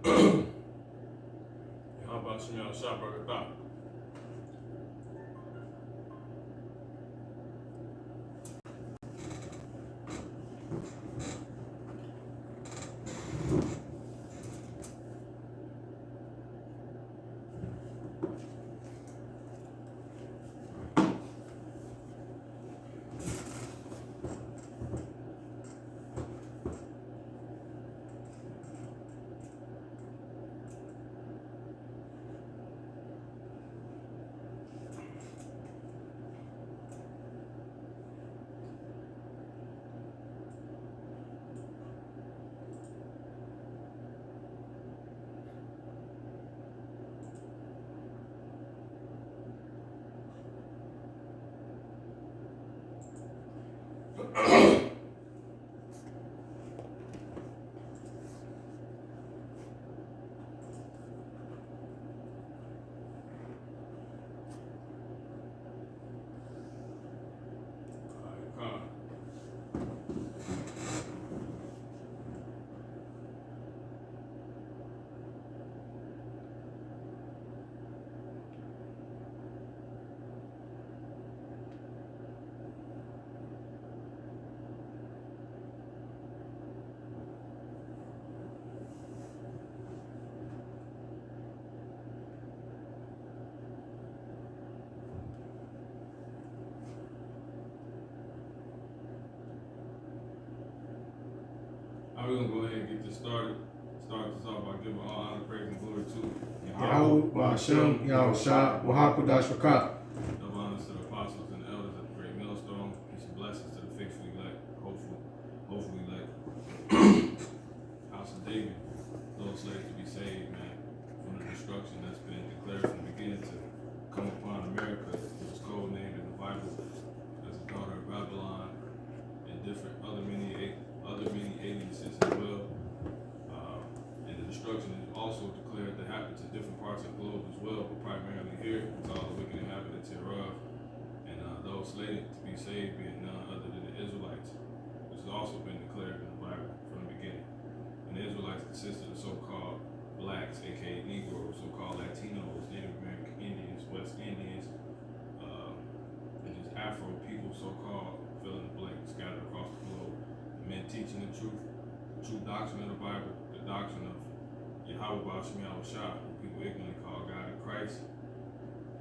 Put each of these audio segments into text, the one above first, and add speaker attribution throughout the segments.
Speaker 1: How about some y'all shop burger thought? We're gonna go ahead and get this started. Start this off by giving all honor, praise, and glory to
Speaker 2: Yahweh, Ba'ashem, Yahushua, Wahakudash Rakah.
Speaker 1: Double honors to the apostles and the elders at the great millstone. Peace and blessings to the faithfully elect, hopefully elect. House of David, those slaves to be saved, man, from the destruction that's been declared from the beginning to come upon America. It was codenamed in the Bible as the daughter of Babylon and different other many aliases as well. And the destruction is also declared to happen to different parts of the globe as well, but primarily here, with all the wicked inhabitants hereof, and those slated to be saved being none other than the Israelites, which has also been declared in the Bible from the beginning. And the Israelites consist of the so-called blacks, aka Negroes, so-called Latinos, Native American Indians, West Indians, and just Afro people, so-called, fill in the blank, scattered across the globe. Men teaching the true doctrine of the Bible, the doctrine of Yahweh Ba'ashem Yahushua, who people ignorantly call God and Christ,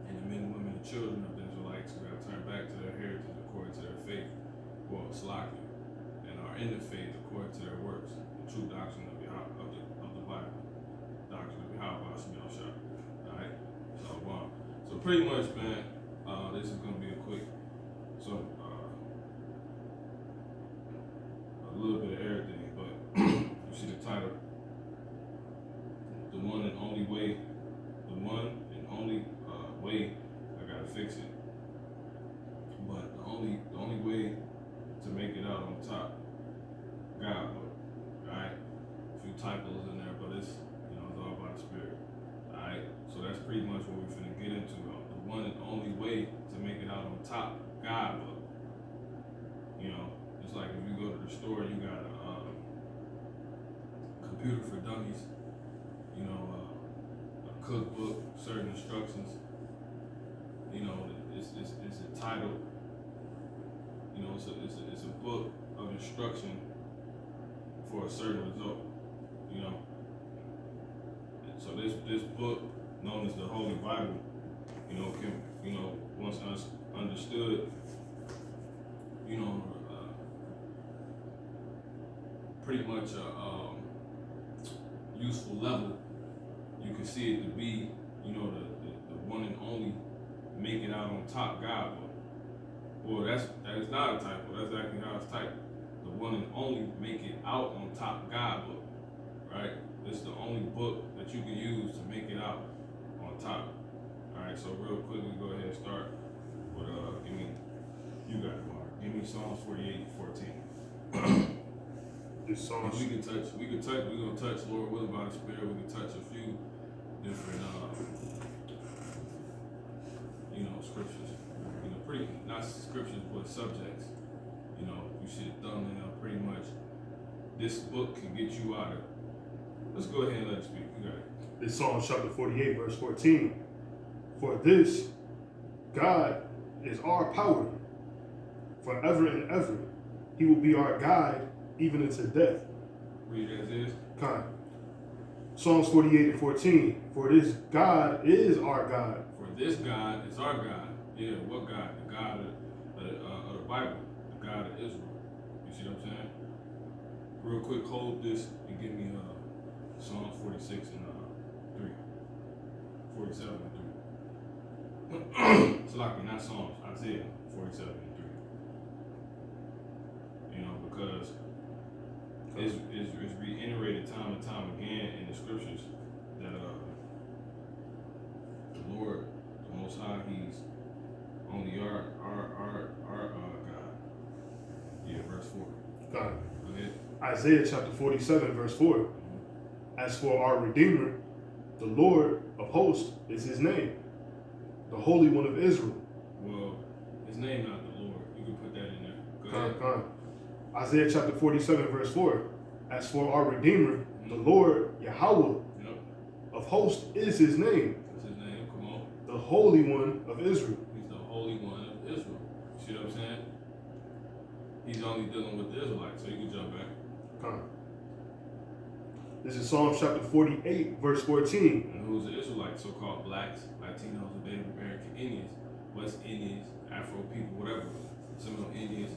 Speaker 1: and the men, women, and children of the Israelites who have turned back to their heritage according to their faith, or Slaki, and are in the faith according to their works, the true doctrine of the Bible, doctrine of Yahweh Ba'ashem Yahushua. Alright? So pretty much, man, this is gonna be a quick, a little bit of everything, but you see the title, the one and only way I gotta fix it. But the only way to make it out on top, God, alright? A few typos in there, but it's all by the Spirit. Alright? So that's pretty much what we're finna get into. The one and only way to make it out on top, God, but it's like if you go to the store, you got a computer for dummies, a cookbook, certain instructions, it's a title, it's a book of instruction for a certain result, So this book, known as the Holy Bible, can, once understood, pretty much a useful level, you can see it to be, the one and only make it out on top God book. Well, that is not a typo. That's actually how it's typed. The one and only make it out on top God book, right? It's the only book that you can use to make it out on top. All right. So real quickly, go ahead and start with you got it, Mark. Give me Psalms 48:14. We're gonna touch, Lord willing, by the Spirit. We can touch a few different, scriptures. Pretty not scriptures, but subjects. You see the thumbnail. Pretty much, this book can get you out of Let's go ahead and let it speak. You got it.
Speaker 3: This Psalm chapter 48, verse 14. For this, God is our power. Forever and ever, he will be our guide, even unto death.
Speaker 1: Read as is.
Speaker 3: Kind. Psalms 48 and 14. For this, God is our God.
Speaker 1: For this God is our God. Yeah, what God? The God of the Bible. The God of Israel. You see what I'm saying? Real quick, hold this and give me Psalms 46 and 3. 47 and 3. Salaki, not Psalms. Isaiah 47 and 3. You know, because it's reiterated time and time again in the scriptures that the Lord, the Most High, He's only our God. Yeah, verse 4.
Speaker 3: God.
Speaker 1: Go ahead.
Speaker 3: Isaiah chapter 47, verse 4. As for our Redeemer, the Lord of hosts is his name, the Holy One of Israel.
Speaker 1: Well, his name not the Lord. You can put that in there. Go ahead.
Speaker 3: Con. Isaiah chapter 47, verse 4. As for our Redeemer, the Lord Yahweh
Speaker 1: Yep.
Speaker 3: of hosts is his name,
Speaker 1: That's his name. Come on.
Speaker 3: the Holy One of Israel.
Speaker 1: He's the Holy One of Israel. See what I'm saying? He's only dealing with the Israelites, so you can jump back.
Speaker 3: Con. This is Psalm chapter 48, verse 14.
Speaker 1: And who's the Israelites? So-called blacks, Latinos, Native American Indians, West Indians, Afro people, whatever, Seminole Indians.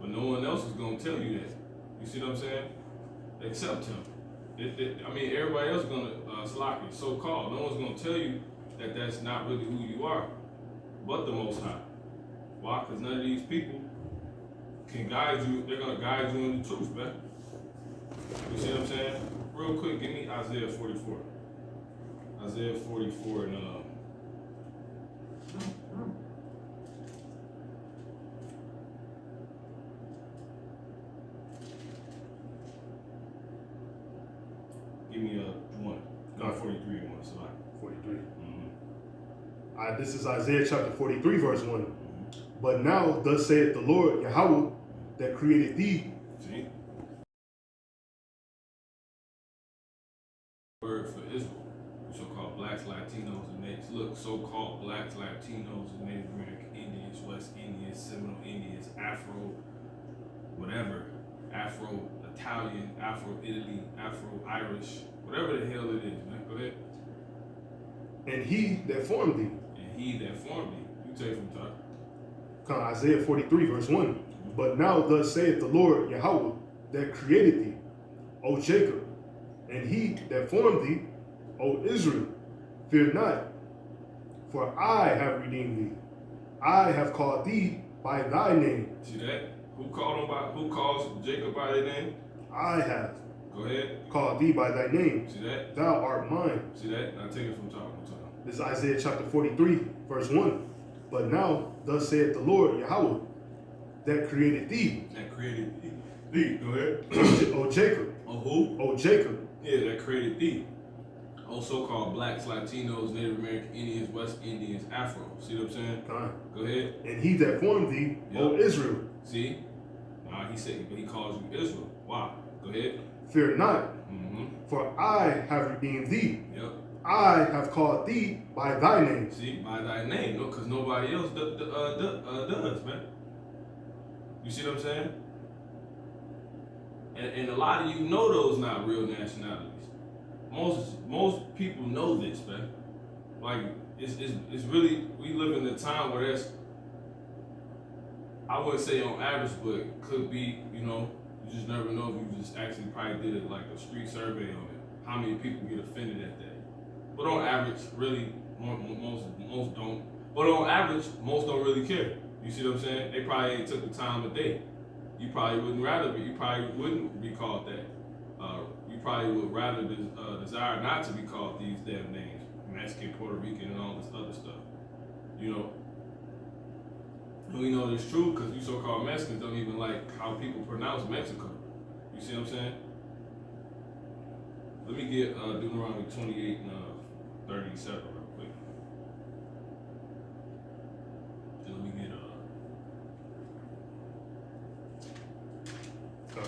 Speaker 1: But no one else is going to tell you that. You see what I'm saying? Except him. I mean, everybody else is going to slack you, so-called. No one's going to tell you that that's not really who you are, but the Most High. Why? Because none of these people can guide you. They're going to guide you in the truth, man. You see what I'm saying? Real quick, give me Isaiah 44. Isaiah 44 and give me 1. No, 43 and 1. So
Speaker 3: 43.
Speaker 1: mm-hmm.
Speaker 3: This is Isaiah chapter 43, verse 1.
Speaker 1: Mm-hmm.
Speaker 3: But now, thus saith the Lord Yahweh that created thee.
Speaker 1: See? Word for Israel. So-called blacks, Latinos, and natives. Look, so-called blacks, Latinos, and Native American Indians, West Indians, Seminole Indians, Afro, whatever, Afro Italian, Afro Italy, Afro Irish, whatever the hell it is, man. Go ahead.
Speaker 3: And he that formed thee.
Speaker 1: And he that formed thee. You take from top.
Speaker 3: Come, Isaiah 43, verse 1. But now thus saith the Lord Yahweh that created thee, O Jacob, and he that formed thee, O Israel. Fear not, for I have redeemed thee. I have called thee by thy name.
Speaker 1: See that? Who calls Jacob by their name?
Speaker 3: I have
Speaker 1: Go ahead.
Speaker 3: called thee by thy name.
Speaker 1: See that?
Speaker 3: Thou art mine.
Speaker 1: See that? Now take it from top.
Speaker 3: This is Isaiah chapter 43, verse 1. But now, thus saith the Lord Yahweh, that created thee.
Speaker 1: That created thee. Go ahead.
Speaker 3: O Jacob.
Speaker 1: Oh, who?
Speaker 3: O Jacob.
Speaker 1: Yeah, that created thee. Oh, so-called blacks, Latinos, Native American Indians, West Indians, Afro. See what I'm saying? Go ahead.
Speaker 3: And he that formed thee, O Israel.
Speaker 1: See? He said, but he calls you Israel. Why? Go ahead.
Speaker 3: Fear not,
Speaker 1: Mm-hmm.
Speaker 3: for I have redeemed thee.
Speaker 1: Yep.
Speaker 3: I have called thee by thy name.
Speaker 1: See, by thy name. No, because nobody else does, man. You see what I'm saying? And a lot of you know those not real nationalities. Most people know this, man. Like, it's really, we live in a time where that's, I wouldn't say on average, but could be, you know, you just never know if you just actually probably did it like a street survey on it. How many people get offended at that? But on average, really, most don't. But on average, most don't really care. You see what I'm saying? They probably ain't took the time of day. You probably wouldn't rather be. You probably wouldn't be called that. You probably would rather desire not to be called these damn names, Mexican, Puerto Rican, and all this other stuff. You know. And we know it's true because you so-called Mexicans don't even like how people pronounce Mexico. You see what I'm saying? Let me get Deuteronomy 28 and 37 real quick. Then let me get go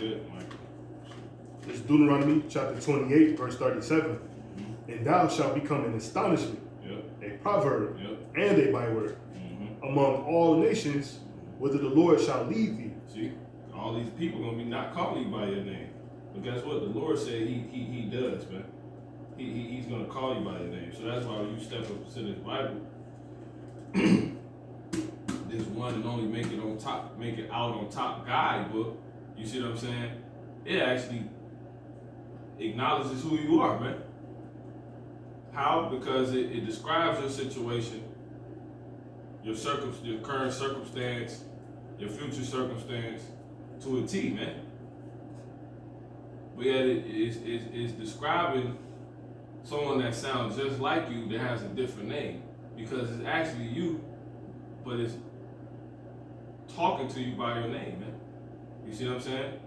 Speaker 1: ahead, Michael.
Speaker 3: This is Deuteronomy chapter 28, verse 37. And thou shalt become an astonishment, a proverb, and a byword among all nations, whither the Lord shall lead thee.
Speaker 1: See, all these people gonna be not calling you by your name, but guess what? The Lord said he does, man. He's gonna call you by your name. So that's why when you step up to this Bible, this one and only make it out on top guide book. You see what I'm saying? It actually acknowledges who you are, man. How? Because it describes your situation, your current circumstance, your future circumstance to a T, man. But yet it's describing someone that sounds just like you that has a different name, because it's actually you, but it's talking to you by your name, man. You see what I'm saying?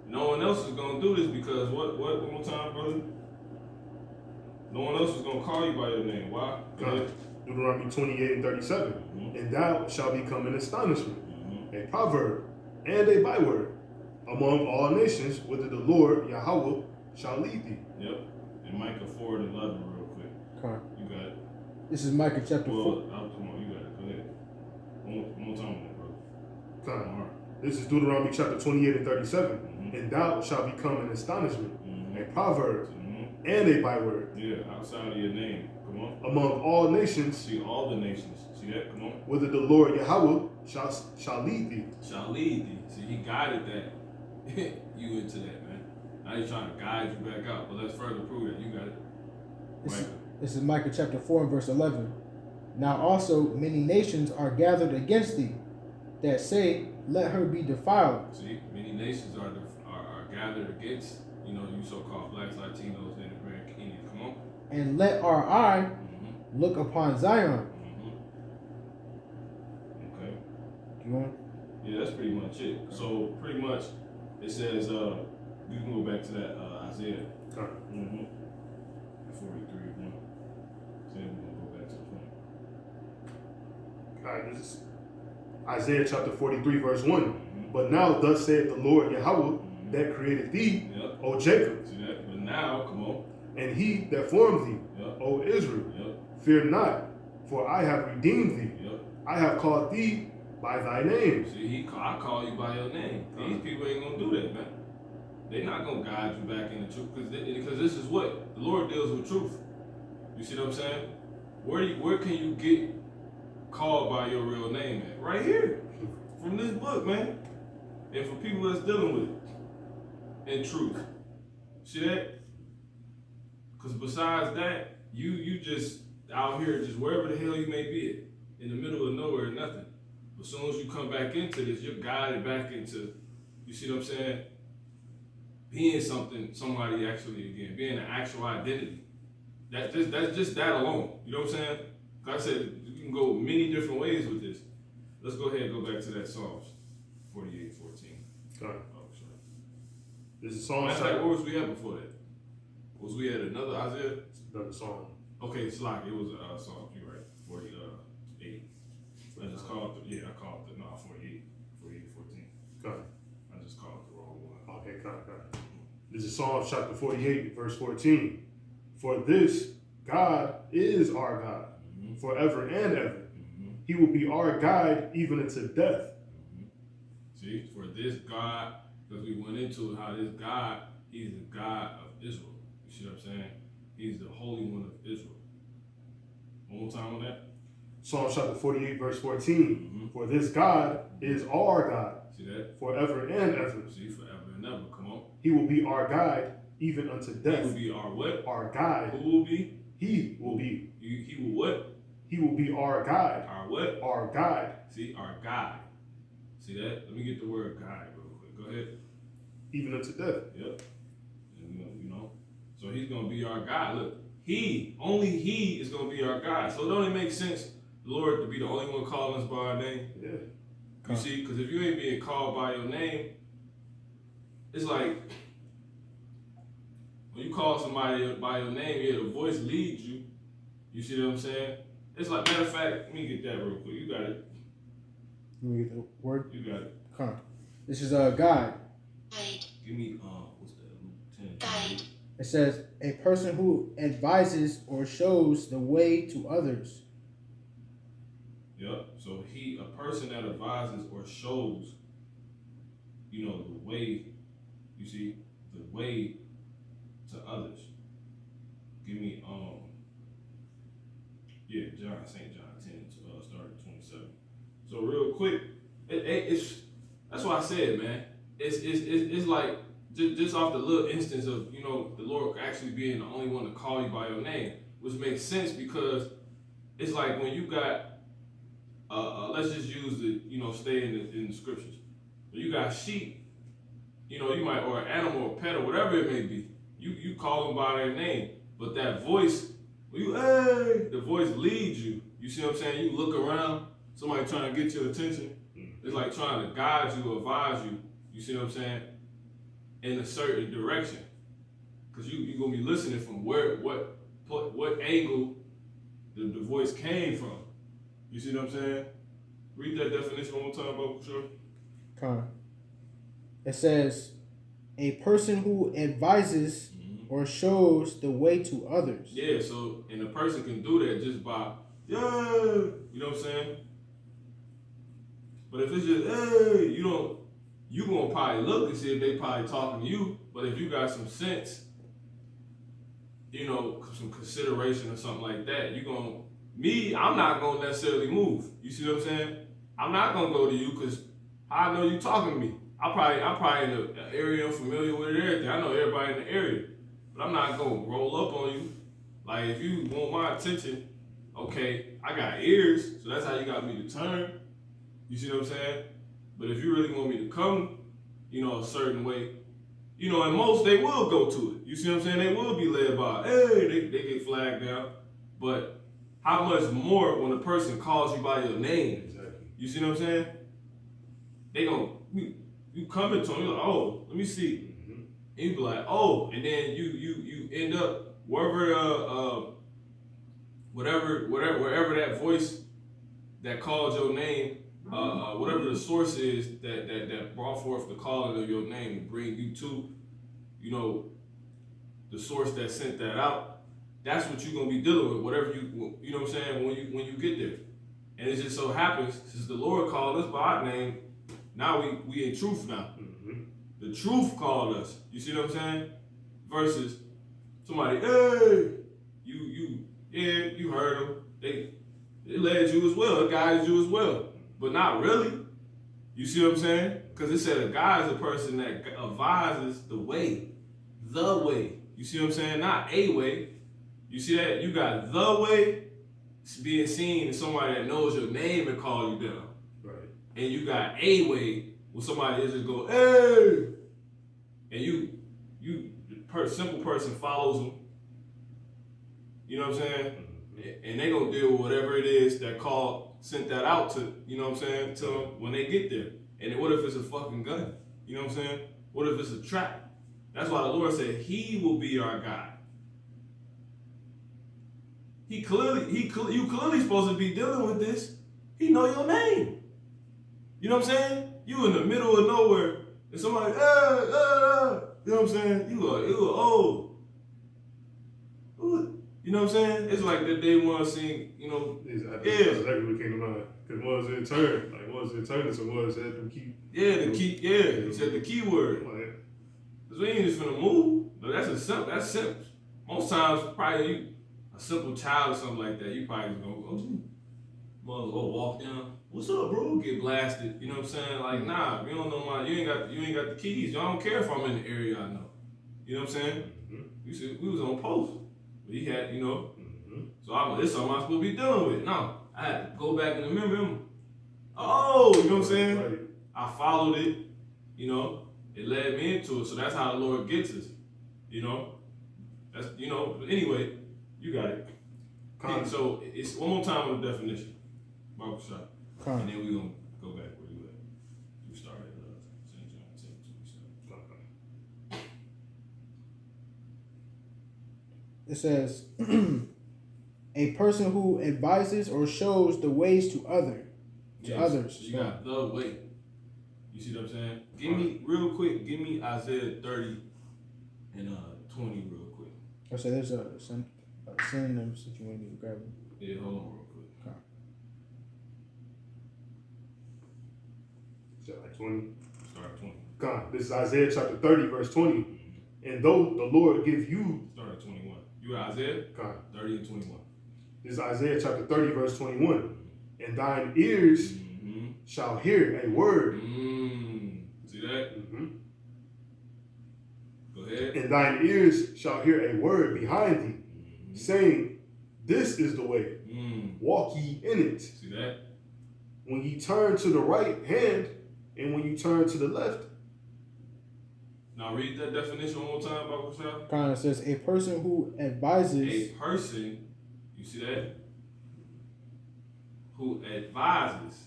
Speaker 1: No one else is gonna do this because what? One more time, brother. No one else is gonna call you by your name. Why?
Speaker 3: Deuteronomy 28 and 37. And thou shalt become an astonishment, a proverb, and a byword among all nations, whither the Lord Yahweh shall lead thee.
Speaker 1: Yep. And Micah 4 and 11 real quick.
Speaker 2: Okay.
Speaker 1: You got it.
Speaker 2: This is Micah chapter 4.
Speaker 1: Come on, you got it. Go ahead. One more time on that, bro.
Speaker 3: Okay.
Speaker 1: All right.
Speaker 3: This is Deuteronomy chapter 28 and 37. And thou shalt become an astonishment, a proverb, and a byword.
Speaker 1: Yeah, outside of your name. Come on.
Speaker 3: Among all nations.
Speaker 1: See all the nations. See that? Come on.
Speaker 3: Whither the Lord Yahweh shall lead thee.
Speaker 1: Shall lead thee. See, he guided that. You into that, man. Now he's trying to guide you back out. But let's further prove that you got it.
Speaker 2: This is Micah chapter 4 and verse 11. Now also many nations are gathered against thee, that say, let her be defiled.
Speaker 1: See, many nations are gathered against, you so-called blacks, Latinos, Native American Indians. Come on.
Speaker 2: And let our eye look upon Zion.
Speaker 1: Okay.
Speaker 2: You want?
Speaker 1: Yeah, that's pretty much it. So pretty much it says, we can go back to that Isaiah.
Speaker 3: Okay.
Speaker 1: 43 1. Then we're gonna go back to the point.
Speaker 3: All right, this is Isaiah chapter 43, verse 1. But now thus saith the Lord Yahweh that created thee, O Jacob.
Speaker 1: See that? But now, come on.
Speaker 3: And he that formed thee, O Israel. Fear not, for I have redeemed thee. I have called thee by thy name.
Speaker 1: See, I call you by your name. These people ain't gonna do that, man. They're not gonna guide you back in the truth, because this is what the Lord deals with truth. You see what I'm saying? Where can you get called by your real name at? Right here, from this book, man. And for people that's dealing with it in truth. See that? Because besides that, you just out here, just wherever the hell you may be at, in the middle of nowhere, nothing. As soon as you come back into this, you're guided back into, you see what I'm saying? Being somebody actually again, being an actual identity. That's just that alone. You know what I'm saying? Like I said, you can go many different ways with this. Let's go ahead and go back to that Psalms 48:14.
Speaker 3: Okay.
Speaker 1: Oh, sorry.
Speaker 3: This is Psalm.
Speaker 1: Where was we at before that? Was we at another Isaiah?
Speaker 3: Another song.
Speaker 1: Okay, it's like it was Psalms. You're right. 48. I just called it. I called it. No, 48. 14.
Speaker 3: Okay.
Speaker 1: I just called it the wrong one.
Speaker 3: Okay, okay. This is Psalm chapter 48, verse 14. For this God is our God, forever and ever. He will be our guide even unto death.
Speaker 1: See, for this God, because we went into how this God, he's the God of Israel. You see what I'm saying? He's the Holy One of Israel. One more time on that.
Speaker 3: Psalm chapter 48, verse 14. For this God is our God.
Speaker 1: See that?
Speaker 3: Forever and ever.
Speaker 1: See, forever and ever. Come on.
Speaker 3: He will be our guide even unto death.
Speaker 1: He will be our what?
Speaker 3: Our guide.
Speaker 1: Who will be?
Speaker 3: He will be.
Speaker 1: He will what?
Speaker 3: He will be our guide.
Speaker 1: Our what?
Speaker 3: Our guide.
Speaker 1: See, our guide. See that? Let me get the word guide real quick. Go ahead.
Speaker 3: Even unto death.
Speaker 1: Yep. And, so he's going to be our guide. Look, only he is going to be our guide. So don't it make sense, the Lord, to be the only one calling us by our name?
Speaker 3: Yeah.
Speaker 1: You see, because if you ain't being called by your name, it's like when you call somebody by your name, yeah, the voice leads you. You see what I'm saying? It's like, matter of fact, let me get that real quick. You got it.
Speaker 2: Let me get the word.
Speaker 1: You got it.
Speaker 2: Come on. This is a guide.
Speaker 4: Wait.
Speaker 1: Give me what's that? Luke 10.
Speaker 2: It says, a person who advises or shows the way to others.
Speaker 1: Yep. So a person that advises or shows, you know, the way, you see, the way to others. Give me St. John 10, start at 27. So real quick, it's that's why I said, man, it's like just off the little instance of, you know, the Lord actually being the only one to call you by your name, which makes sense because it's like when you got let's just use the, you know, stay in the scriptures. You got sheep, you know, you might, or an animal or pet or whatever it may be. You call them by their name, but that voice, the voice leads you. You see what I'm saying? You look around, somebody trying to get your attention. It's like trying to guide you, advise you. You see what I'm saying? In a certain direction, because you're gonna be listening from what angle the voice came from. You see what I'm saying? Read that definition one more time, Bo, sure.
Speaker 2: Con. It says, a person who advises or shows the way to others.
Speaker 1: Yeah, so, and a person can do that just by, you know what I'm saying? But if it's just, you gonna probably look and see if they probably talking to you, but if you got some sense, you know, some consideration or something like that, I'm not gonna necessarily move. You see what I'm saying? I'm not gonna go to you because I know you talking to me. I'm probably in the area, I'm familiar with everything. I know everybody in the area, but I'm not gonna roll up on you. Like if you want my attention, okay, I got ears, so that's how you got me to turn. You see what I'm saying? But if you really want me to come, you know, a certain way, you know, and most they will go to it. You see what I'm saying? They will be led by, they get flagged down. But how much more when a person calls you by your name?
Speaker 3: Exactly.
Speaker 1: You see what I'm saying? They you come into them, you're like, oh, let me see. Mm-hmm. And you be like, oh, and then you end up wherever that voice that called your name, whatever the source is that brought forth the calling of your name to bring you to, you know, the source that sent that out. That's what you're gonna be dealing with, whatever you know what I'm saying, when you get there. And it just so happens, since the Lord called us by our name, now we in truth now. Mm-hmm. The truth called us. You see what I'm saying? Versus somebody, you heard them. They led you as well, it guided you as well. But not really. You see what I'm saying? Because it said a guy is a person that advises the way. The way. You see what I'm saying? Not a way. You see that? You got the way being seen as somebody that knows your name and call you down. Right. And you got a way when somebody just go, hey! And simple person follows them. You know what I'm saying? Mm-hmm. And they gonna deal with whatever it is that sent that out to, you know what I'm saying, to them when they get there. And what if it's a fucking gun? You know what I'm saying? What if it's a trap? That's why the Lord said He will be our guide. You clearly supposed to be dealing with this. He know your name. You know what I'm saying? You in the middle of nowhere, and somebody, you know what I'm saying? You are, you know what I'm saying? It's like that they want to sing, you know.
Speaker 3: That's exactly what came to mind. Because what was it turn? Like, what was it turn? So what was it them keep?
Speaker 1: Yeah, the key. Yeah, he said the key word. Because we ain't just finna move. But that's simple. Most times, probably a simple child or something like that, you probably just gonna go, walk down. What's up, bro? Get blasted. You know what I'm saying? Like, nah, you don't know you ain't got the keys. Y'all don't care if I'm in the area I know. You know what I'm saying? Mm-hmm. We was on post. But he had, you know. Mm-hmm. So this is something I'm supposed to be dealing with. No, I had to go back and remember him. Oh, you know what I'm saying? Right. I followed it. You know, it led me into it. So that's how the Lord gets us. You know, that's, you know. But anyway, you got it. So it's one more time on the definition. Barbershop. And then we're going to go back where you at. You started St. John 10:27.
Speaker 2: It says, a person who advises or shows the ways to others.
Speaker 1: So you got the way. You see what I'm saying? Give me real quick. Give me Isaiah 30 and 20 real quick.
Speaker 2: I say there's some synonyms that you want me to grab.
Speaker 1: Yeah, hold on real quick.
Speaker 2: Okay.
Speaker 3: Is that like 20?
Speaker 1: Start at 20.
Speaker 3: God, this is Isaiah chapter 30, verse 20. And though the Lord give you,
Speaker 1: Start at 21. You at Isaiah?
Speaker 3: God,
Speaker 1: 30 and 21.
Speaker 3: this is Isaiah chapter 30, verse 21. And thine ears shall hear a word.
Speaker 1: See that? Go ahead.
Speaker 3: And thine ears shall hear a word behind thee, saying, this is the way, walk ye in it.
Speaker 1: See that?
Speaker 3: When ye turn to the right hand, and when you turn to the left.
Speaker 1: Now read that definition one more time, Bible Shop.
Speaker 2: Kind of says a person who advises.
Speaker 1: A person, you see that? Who advises.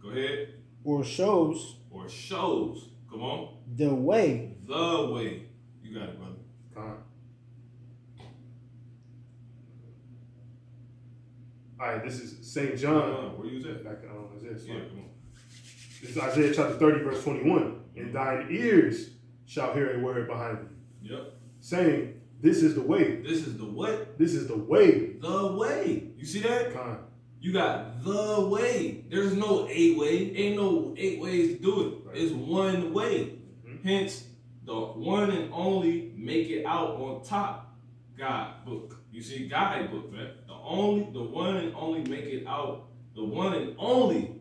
Speaker 1: Go ahead.
Speaker 2: Or shows.
Speaker 1: Or shows. Come on.
Speaker 2: The way.
Speaker 1: The way. You got it, brother.
Speaker 3: All right, this is St. John.
Speaker 1: Where you was at?
Speaker 3: Back Isaiah.
Speaker 1: Yeah, come on.
Speaker 3: This is Isaiah chapter 30, verse 21. And thine ears shall hear a word behind thee.
Speaker 1: Yep.
Speaker 3: Saying, this is the way.
Speaker 1: This is the what?
Speaker 3: This is the way.
Speaker 1: The way. You see that?
Speaker 3: Con.
Speaker 1: You got the way. There's no 8 way. Ain't no 8 ways to do it. Right. It's one way. Hence, the one and only make it out on top God book. You see, guide book, man. The one and only make it out. The one and only.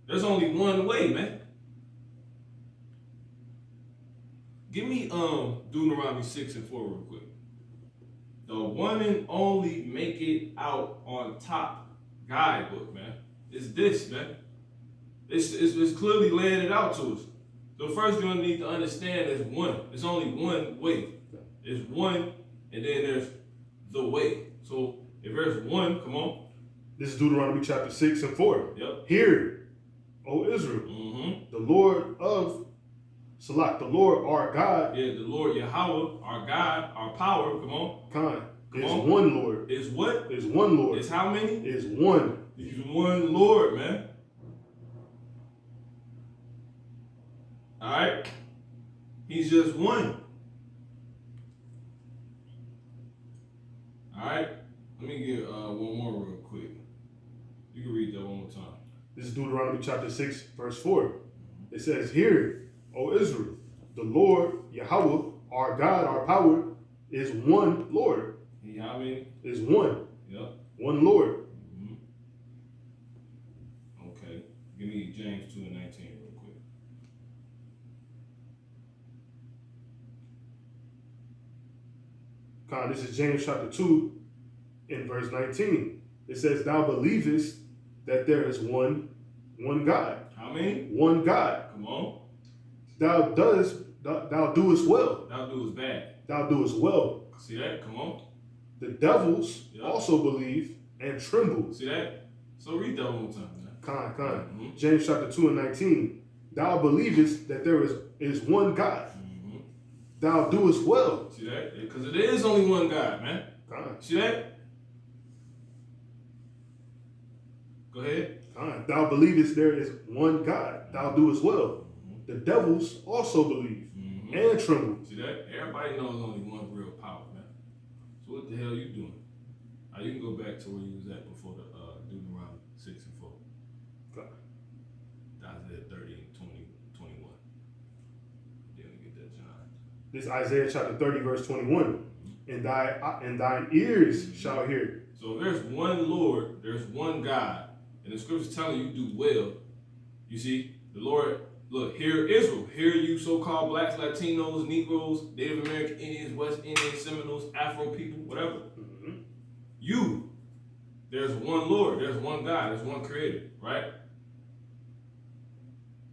Speaker 1: There's only one way, man. Give me Deuteronomy 6 and 4 real quick. The one and only make it out on top guidebook, man. It's this, man. It's clearly laying it out to us. So first you need to understand there's one. It's only one way. There's one, and then there's the way. So if there's one, come on.
Speaker 3: This is Deuteronomy chapter 6 and 4.
Speaker 1: Yep.
Speaker 3: Hear, O Israel, the Lord of Salat, the Lord our God.
Speaker 1: Yeah, the Lord Yahweh, our God, our power. Come on.
Speaker 3: Come on. One Lord.
Speaker 1: Is what?
Speaker 3: Is one Lord.
Speaker 1: Is how many?
Speaker 3: Is one.
Speaker 1: He's one Lord, man. All right. He's just one. All right. Let me get one more real quick. You can read that one more time.
Speaker 3: This is Deuteronomy chapter 6, verse 4. It says, hear, O Israel, the Lord Yahweh, our God, our power, is one Lord.
Speaker 1: He how many?
Speaker 3: Is one.
Speaker 1: Yep.
Speaker 3: One Lord.
Speaker 1: Okay. Give me James 2 and 19 real quick.
Speaker 3: This is James chapter 2 in verse 19. It says, thou believest that there is one God.
Speaker 1: How many?
Speaker 3: One God.
Speaker 1: Come on.
Speaker 3: Thou doest well.
Speaker 1: Thou doest bad.
Speaker 3: Thou doest well.
Speaker 1: See that? Come on.
Speaker 3: The devils also believe and tremble.
Speaker 1: See that? So read that one more time, man.
Speaker 3: James chapter 2 and 19. Thou believest that there is one God. Thou doest well.
Speaker 1: See that? Because it is only one God, man. See that? Go ahead.
Speaker 3: Thou believest there is one God. Thou doest well. The devils also believe and tremble.
Speaker 1: See that? Everybody knows only one real power, man. So what the hell you doing? You can go back to where you was at before the Deuteronomy 6 and 4. Isaiah 30 and 20, 21. Then we get that John.
Speaker 3: This is Isaiah chapter 30, verse 21. And thine ears shall hear.
Speaker 1: So if there's one Lord, there's one God, and the scripture's telling you do well. You see, the Lord, look, hear Israel, hear you so-called blacks, Latinos, Negroes, Native American Indians, West Indians, Seminoles, Afro people, whatever. There's one Lord, there's one God, there's one creator, right?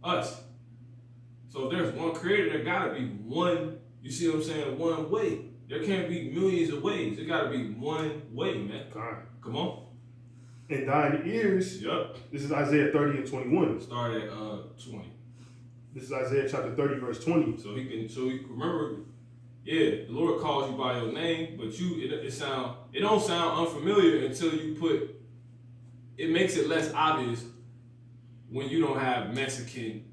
Speaker 1: Us. So if there's one creator, there gotta be one, you see what I'm saying, one way. There can't be millions of ways. There gotta be one way, man. Come on.
Speaker 3: And thine ears.
Speaker 1: Yep.
Speaker 3: This is Isaiah 30 and 21.
Speaker 1: Start at 20.
Speaker 3: This is Isaiah chapter 30, verse 20.
Speaker 1: So he can remember, the Lord calls you by your name, but it don't sound unfamiliar until you put, it makes it less obvious when you don't have Mexican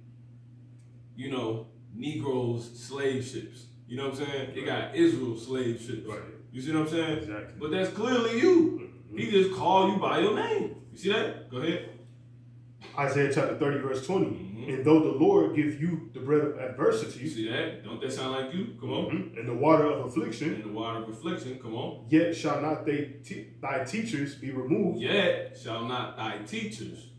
Speaker 1: you know, Negroes slave ships. You know what I'm saying? It got Israel slave ships.
Speaker 3: Right.
Speaker 1: You see what I'm saying?
Speaker 3: Exactly.
Speaker 1: But that's clearly you.
Speaker 3: Mhm.
Speaker 1: He just called you by your name. You see that? Go ahead.
Speaker 3: Isaiah chapter 30, verse 20.
Speaker 1: Mhm.
Speaker 3: And though the Lord give you the bread of
Speaker 1: You
Speaker 3: adversity
Speaker 1: see that? Don't that sound like you? Come on.
Speaker 3: and the water of
Speaker 1: In
Speaker 3: affliction,
Speaker 1: the water of affliction, come on.
Speaker 3: yet shall not thy teachers be removed,
Speaker 1: Yet shall not thy teachers,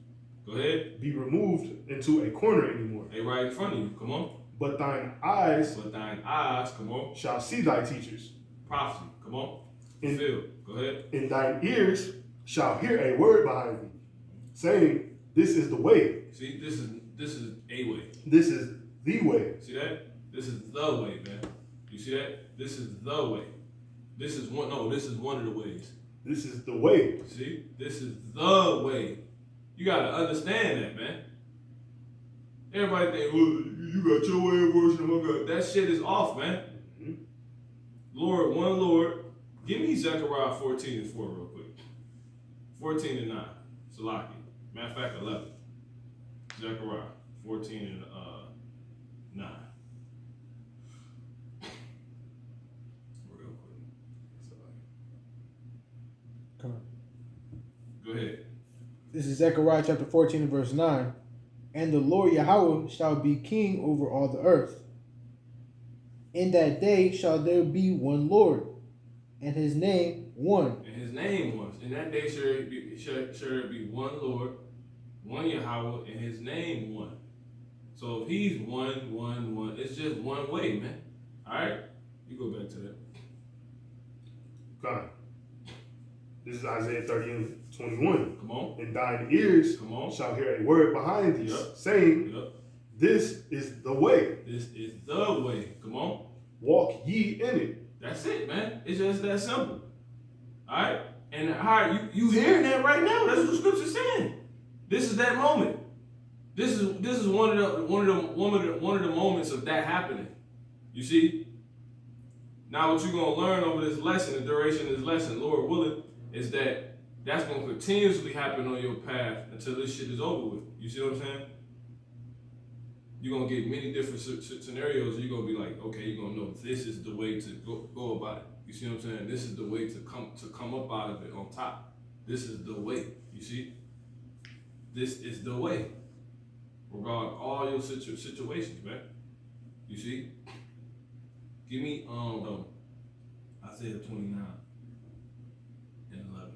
Speaker 1: go ahead,
Speaker 3: be removed into a corner anymore.
Speaker 1: they right in front of you, come on.
Speaker 3: But thine eyes
Speaker 1: But thine eyes, come on.
Speaker 3: shall see thy teachers,
Speaker 1: Prophecy, come on.
Speaker 3: In-
Speaker 1: Fulfill, go ahead.
Speaker 3: and thine ears shall hear a word behind thee, saying, This is the way,
Speaker 1: See, this is a way.
Speaker 3: this is the way.
Speaker 1: See that? This is the way, man. You see that? This is the way. This is one of the ways.
Speaker 3: This is the way.
Speaker 1: See? This is the way. You gotta understand that, man. Everybody think, well, you got your way of worship, my God. That shit is off, man.
Speaker 3: Mhm.
Speaker 1: Lord, one Lord. Give me Zechariah 14:4 real quick. 14:9. Salaki. Matter of fact, 11. Zechariah 14:9. Real quick.
Speaker 2: Come on.
Speaker 1: Go ahead.
Speaker 2: This is Zechariah chapter 14 and verse 9. And the Lord Yahweh shall be king over all the earth. In that day shall there be one Lord, and his name one.
Speaker 1: And his name was. In that day shall there be one Lord, one Yahweh, and his name one. So if he's one, it's just one way, man. Alright? You go back to that.
Speaker 3: God. This is Isaiah 30 and 21.
Speaker 1: Come on.
Speaker 3: And thine ears
Speaker 1: Come on.
Speaker 3: shall hear a word behind thee,
Speaker 1: Yep.
Speaker 3: saying,
Speaker 1: Yep.
Speaker 3: This is the way.
Speaker 1: This is the way. Come on.
Speaker 3: Walk ye in it.
Speaker 1: That's it, man. It's just that simple. Alright? And you hearing that right now. That's what the scripture's saying. This is that moment. This is one of the moments of that happening. You see? Now what you're gonna learn over this lesson, the duration of this lesson, Lord willing, is that that's gonna continuously happen on your path until this shit is over with. You see what I'm saying? You're gonna get many different scenarios. You're gonna be like, okay, you're gonna know this is the way to go about it. You see what I'm saying? This is the way to come up out of it on top. This is the way. You see? This is the way. Regarding all your situations, man. You see? Give me Isaiah 29 and 11.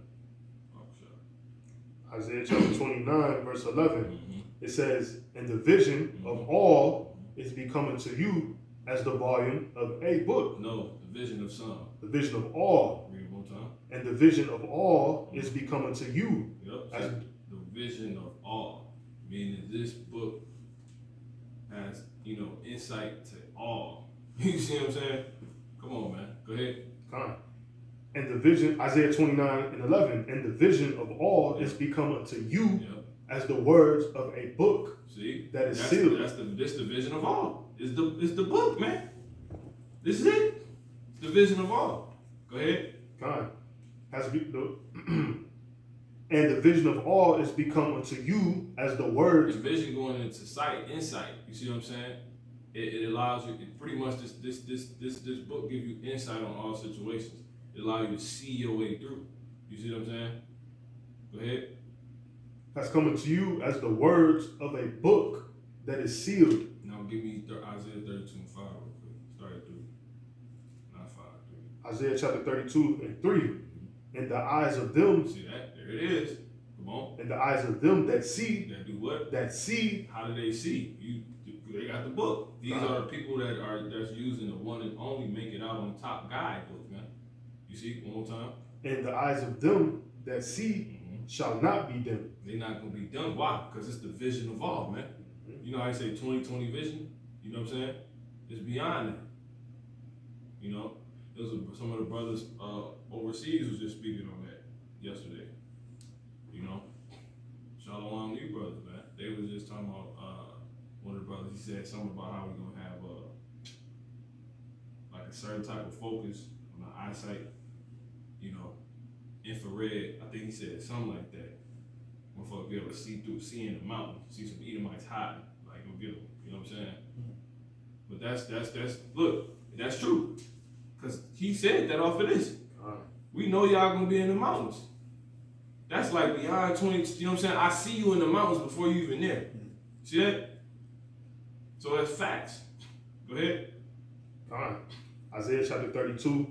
Speaker 1: Oh, sure.
Speaker 3: Isaiah chapter 29, verse 11.
Speaker 1: Mm-hmm.
Speaker 3: It says, And the vision of all is becoming to you as the volume of a book.
Speaker 1: No, the vision of some.
Speaker 3: The vision of all.
Speaker 1: Read it one time.
Speaker 3: And the vision of all is becoming to you.
Speaker 1: Yep.
Speaker 3: As
Speaker 1: The vision of all. Meaning this book has, insight to all. You see what I'm saying? Come on, man. Go ahead.
Speaker 3: And the vision, Isaiah 29 and 11, and the vision of all is become unto you
Speaker 1: Yep.
Speaker 3: as the words of a book
Speaker 1: See?
Speaker 3: that is sealed.
Speaker 1: This the vision of all. It's the book, man. This is it. It's the vision of all. Go ahead.
Speaker 3: And the vision of all is become unto you as the words.
Speaker 1: The vision going into insight. You see what I'm saying? It allows you. Pretty much this book gives you insight on all situations. It allows you to see your way through. You see what I'm saying? Go ahead.
Speaker 3: Has come unto you as the words of a book that is sealed.
Speaker 1: Now give me Isaiah 32 and 5 real quick. Start at 3. Not 5, 3.
Speaker 3: Isaiah chapter 32 and 3. And the eyes of them.
Speaker 1: See that? There it is. Come on.
Speaker 3: And the eyes of them that see.
Speaker 1: That do what?
Speaker 3: That see.
Speaker 1: How do they see? They got the book. These are the people that's using the one and only make it out on top guidebook, man. You see? One more time.
Speaker 3: And the eyes of them that see shall not be dim.
Speaker 1: They're not going to be done. Why? Because it's the vision of all, man. You know how I say 20/20 vision? You know what I'm saying? It's beyond that. You know? Some of the brothers overseas was just speaking on that yesterday. You know? Shalom to you brothers, man. They was just talking about one of the brothers, he said something about how we're going to have like a certain type of focus on the eyesight, infrared. I think he said something like that. When folks be able to see in the mountain, see some Edomites hiding, like go get them. You know what I'm saying? But that's look, that's true. Cause he said that off of this. We know y'all gonna be in the mountains. That's like beyond 20, you know what I'm saying? I see you in the mountains before you even there. See that? So that's facts. Go ahead.
Speaker 3: Isaiah chapter 32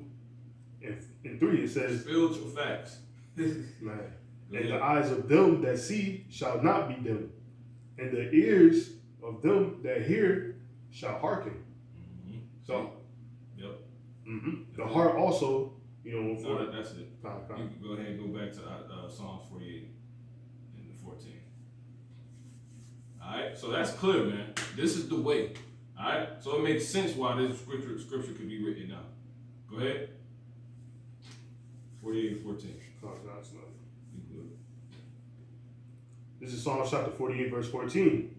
Speaker 3: and 3, it says,
Speaker 1: Spiritual facts.
Speaker 3: man,
Speaker 1: Go
Speaker 3: and
Speaker 1: ahead.
Speaker 3: the eyes of them that see shall not be dim, and the ears of them that hear shall hearken.
Speaker 1: Mhm.
Speaker 3: So,
Speaker 1: Yep.
Speaker 3: the heart also, you know,
Speaker 1: No, that's it. You
Speaker 3: Con.
Speaker 1: can go ahead and go back to Psalms 48 and 14. Alright, so that's clear, man. This is the way. Alright, so it makes sense why this scripture could be written now. Go ahead. 48 and 14. You good.
Speaker 3: This is Psalm chapter 48, verse 14.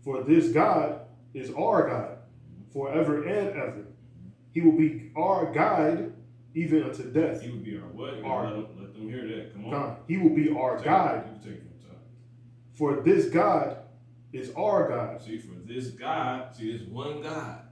Speaker 3: For this God is our God, forever and ever. He will be our guide even unto death.
Speaker 1: He would be our what? You
Speaker 3: Our-
Speaker 1: gotta let them hear that. Come on.
Speaker 3: God, he will be our
Speaker 1: Take it.
Speaker 3: guide.
Speaker 1: You can take it from the top.
Speaker 3: For this God is our God.
Speaker 1: See, for this God, see, this one God.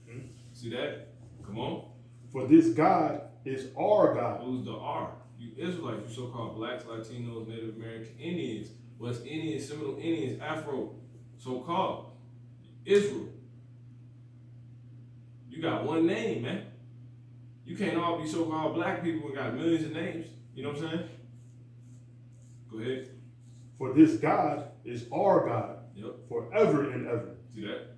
Speaker 3: Mhm.
Speaker 1: See that? Come on.
Speaker 3: For this God is our God.
Speaker 1: Who's the R? You Israelites, you so-called blacks, Latinos, Native American, Indians, West Indians, Seminole Indians, Afro, so-called Israel. You got one name, man. You can't all be so-called black people and got millions of names. You know what I'm saying? Go ahead.
Speaker 3: For this God is our God,
Speaker 1: Yep.
Speaker 3: forever and ever.
Speaker 1: See that?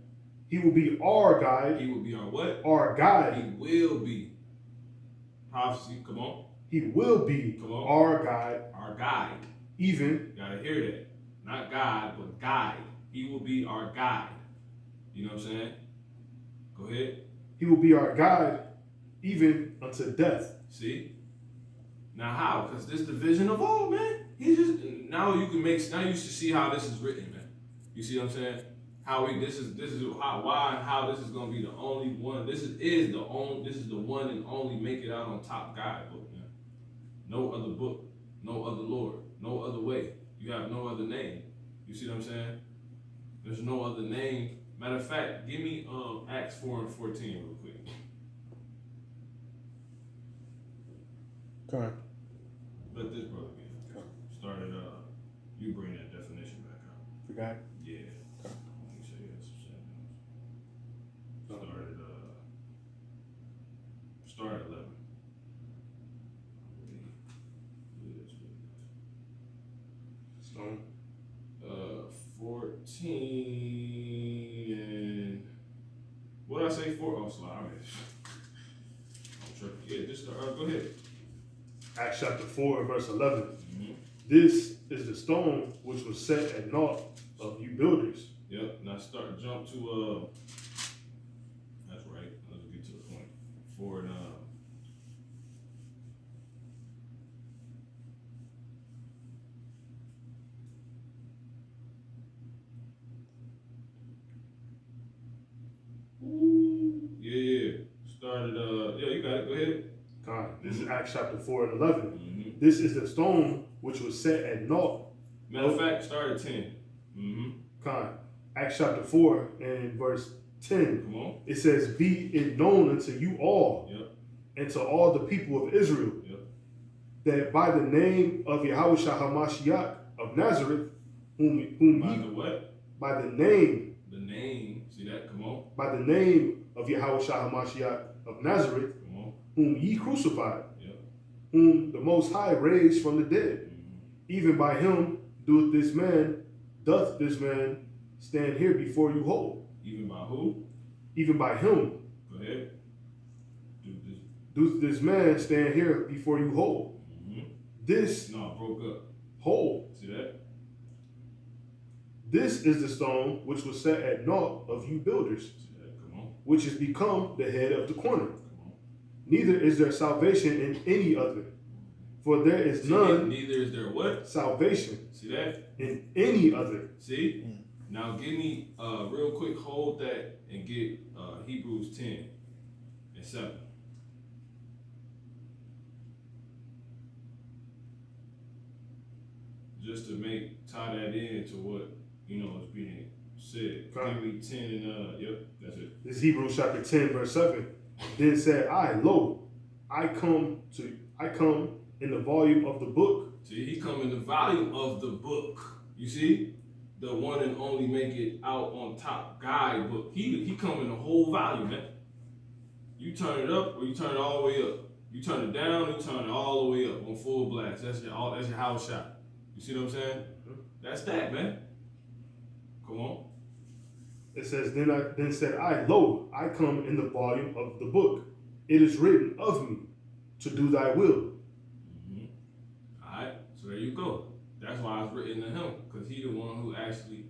Speaker 3: He will be our guide,
Speaker 1: He will be our what?
Speaker 3: our guide.
Speaker 1: He will be. Prophecy, come on.
Speaker 3: He will be
Speaker 1: Come on.
Speaker 3: our guide,
Speaker 1: Our guide.
Speaker 3: even.
Speaker 1: You gotta hear that. Not God, but guide. He will be our guide. You know what I'm saying? Go ahead.
Speaker 3: He will be our guide, even unto death.
Speaker 1: See? Now how? Because this division of all, man. He just now you can make now you should see how this is written, man. You see what I'm saying? How we this is how why and how this is gonna be the only one. This is the one and only make it out on top guidebook, man. No other book, no other Lord, no other way. You have no other name. You see what I'm saying? There's no other name. Matter of fact, give me Acts 4 and 14 real quick.
Speaker 2: Okay.
Speaker 1: Let this brother get it. Started you bring that definition back up.
Speaker 2: Forgot.
Speaker 1: Yeah.
Speaker 2: Okay.
Speaker 1: Let me show you some settings. Start at 11.
Speaker 3: Stone.
Speaker 1: 14 and what did I say? 4? Oh, slide. I'm tripping. Yeah, just start. Go ahead.
Speaker 3: Acts chapter 4, verse 11.
Speaker 1: Mm-hmm.
Speaker 3: This is the stone which was set at naught of you builders.
Speaker 1: Yep. Now jump to that's right. Let's get to the point. 4 and yeah. Started yeah, you got it. Go ahead.
Speaker 3: God, this is Acts chapter 4 and 11.
Speaker 1: Mm-hmm.
Speaker 3: This is the stone which was set at naught.
Speaker 1: Matter of fact, start at 10. Mm-hmm.
Speaker 3: God, Acts chapter 4 and verse 10.
Speaker 1: Come on.
Speaker 3: It says, be it known unto you all
Speaker 1: Yep.
Speaker 3: and to all the people of Israel
Speaker 1: Yep.
Speaker 3: that by the name of Yahushua HaMashiach of Nazareth, whom
Speaker 1: By
Speaker 3: ye,
Speaker 1: the what?
Speaker 3: by the name,
Speaker 1: The name. See that? Come on.
Speaker 3: by the name of Yahushua HaMashiach of Nazareth,
Speaker 1: Come on.
Speaker 3: whom ye crucified,
Speaker 1: Yep.
Speaker 3: whom the Most High raised from the dead.
Speaker 1: Mm-hmm.
Speaker 3: Even by him doth this man stand here before you whole.
Speaker 1: Even by who?
Speaker 3: Even by him
Speaker 1: Go ahead. Do this.
Speaker 3: doth this man stand here before you whole.
Speaker 1: Mm-hmm.
Speaker 3: This
Speaker 1: No, broke up.
Speaker 3: whole.
Speaker 1: See that?
Speaker 3: This is the stone which was set at naught of you builders,
Speaker 1: See that? Come on.
Speaker 3: which is become the head of the corner.
Speaker 1: Come on.
Speaker 3: Neither is there salvation in any other, for there is
Speaker 1: See,
Speaker 3: none
Speaker 1: neither is there what?
Speaker 3: salvation
Speaker 1: See that?
Speaker 3: in any other.
Speaker 1: See? Now give me real quick, hold that and get Hebrews 10 and 7. Just to tie that in to what, is being Said,
Speaker 3: Come.
Speaker 1: give me 10 and yep, that's it.
Speaker 3: This is Hebrews chapter 10, verse 7. Then said I, lo, I come in the volume of the book.
Speaker 1: See, he come in the volume of the book. You see? The one and only make it out on top guide book. He come in the whole volume, man. You turn it up or you turn it all the way up. You turn it down, you turn it all the way up on full blast. That's your house shot. You see what I'm saying? That's that, man. Come on.
Speaker 3: It says, then said I, lo, I come in the volume of the book. It is written of me to do thy will.
Speaker 1: Mm-hmm. All right, so there you go. That's why it's written to him, because he the one who actually,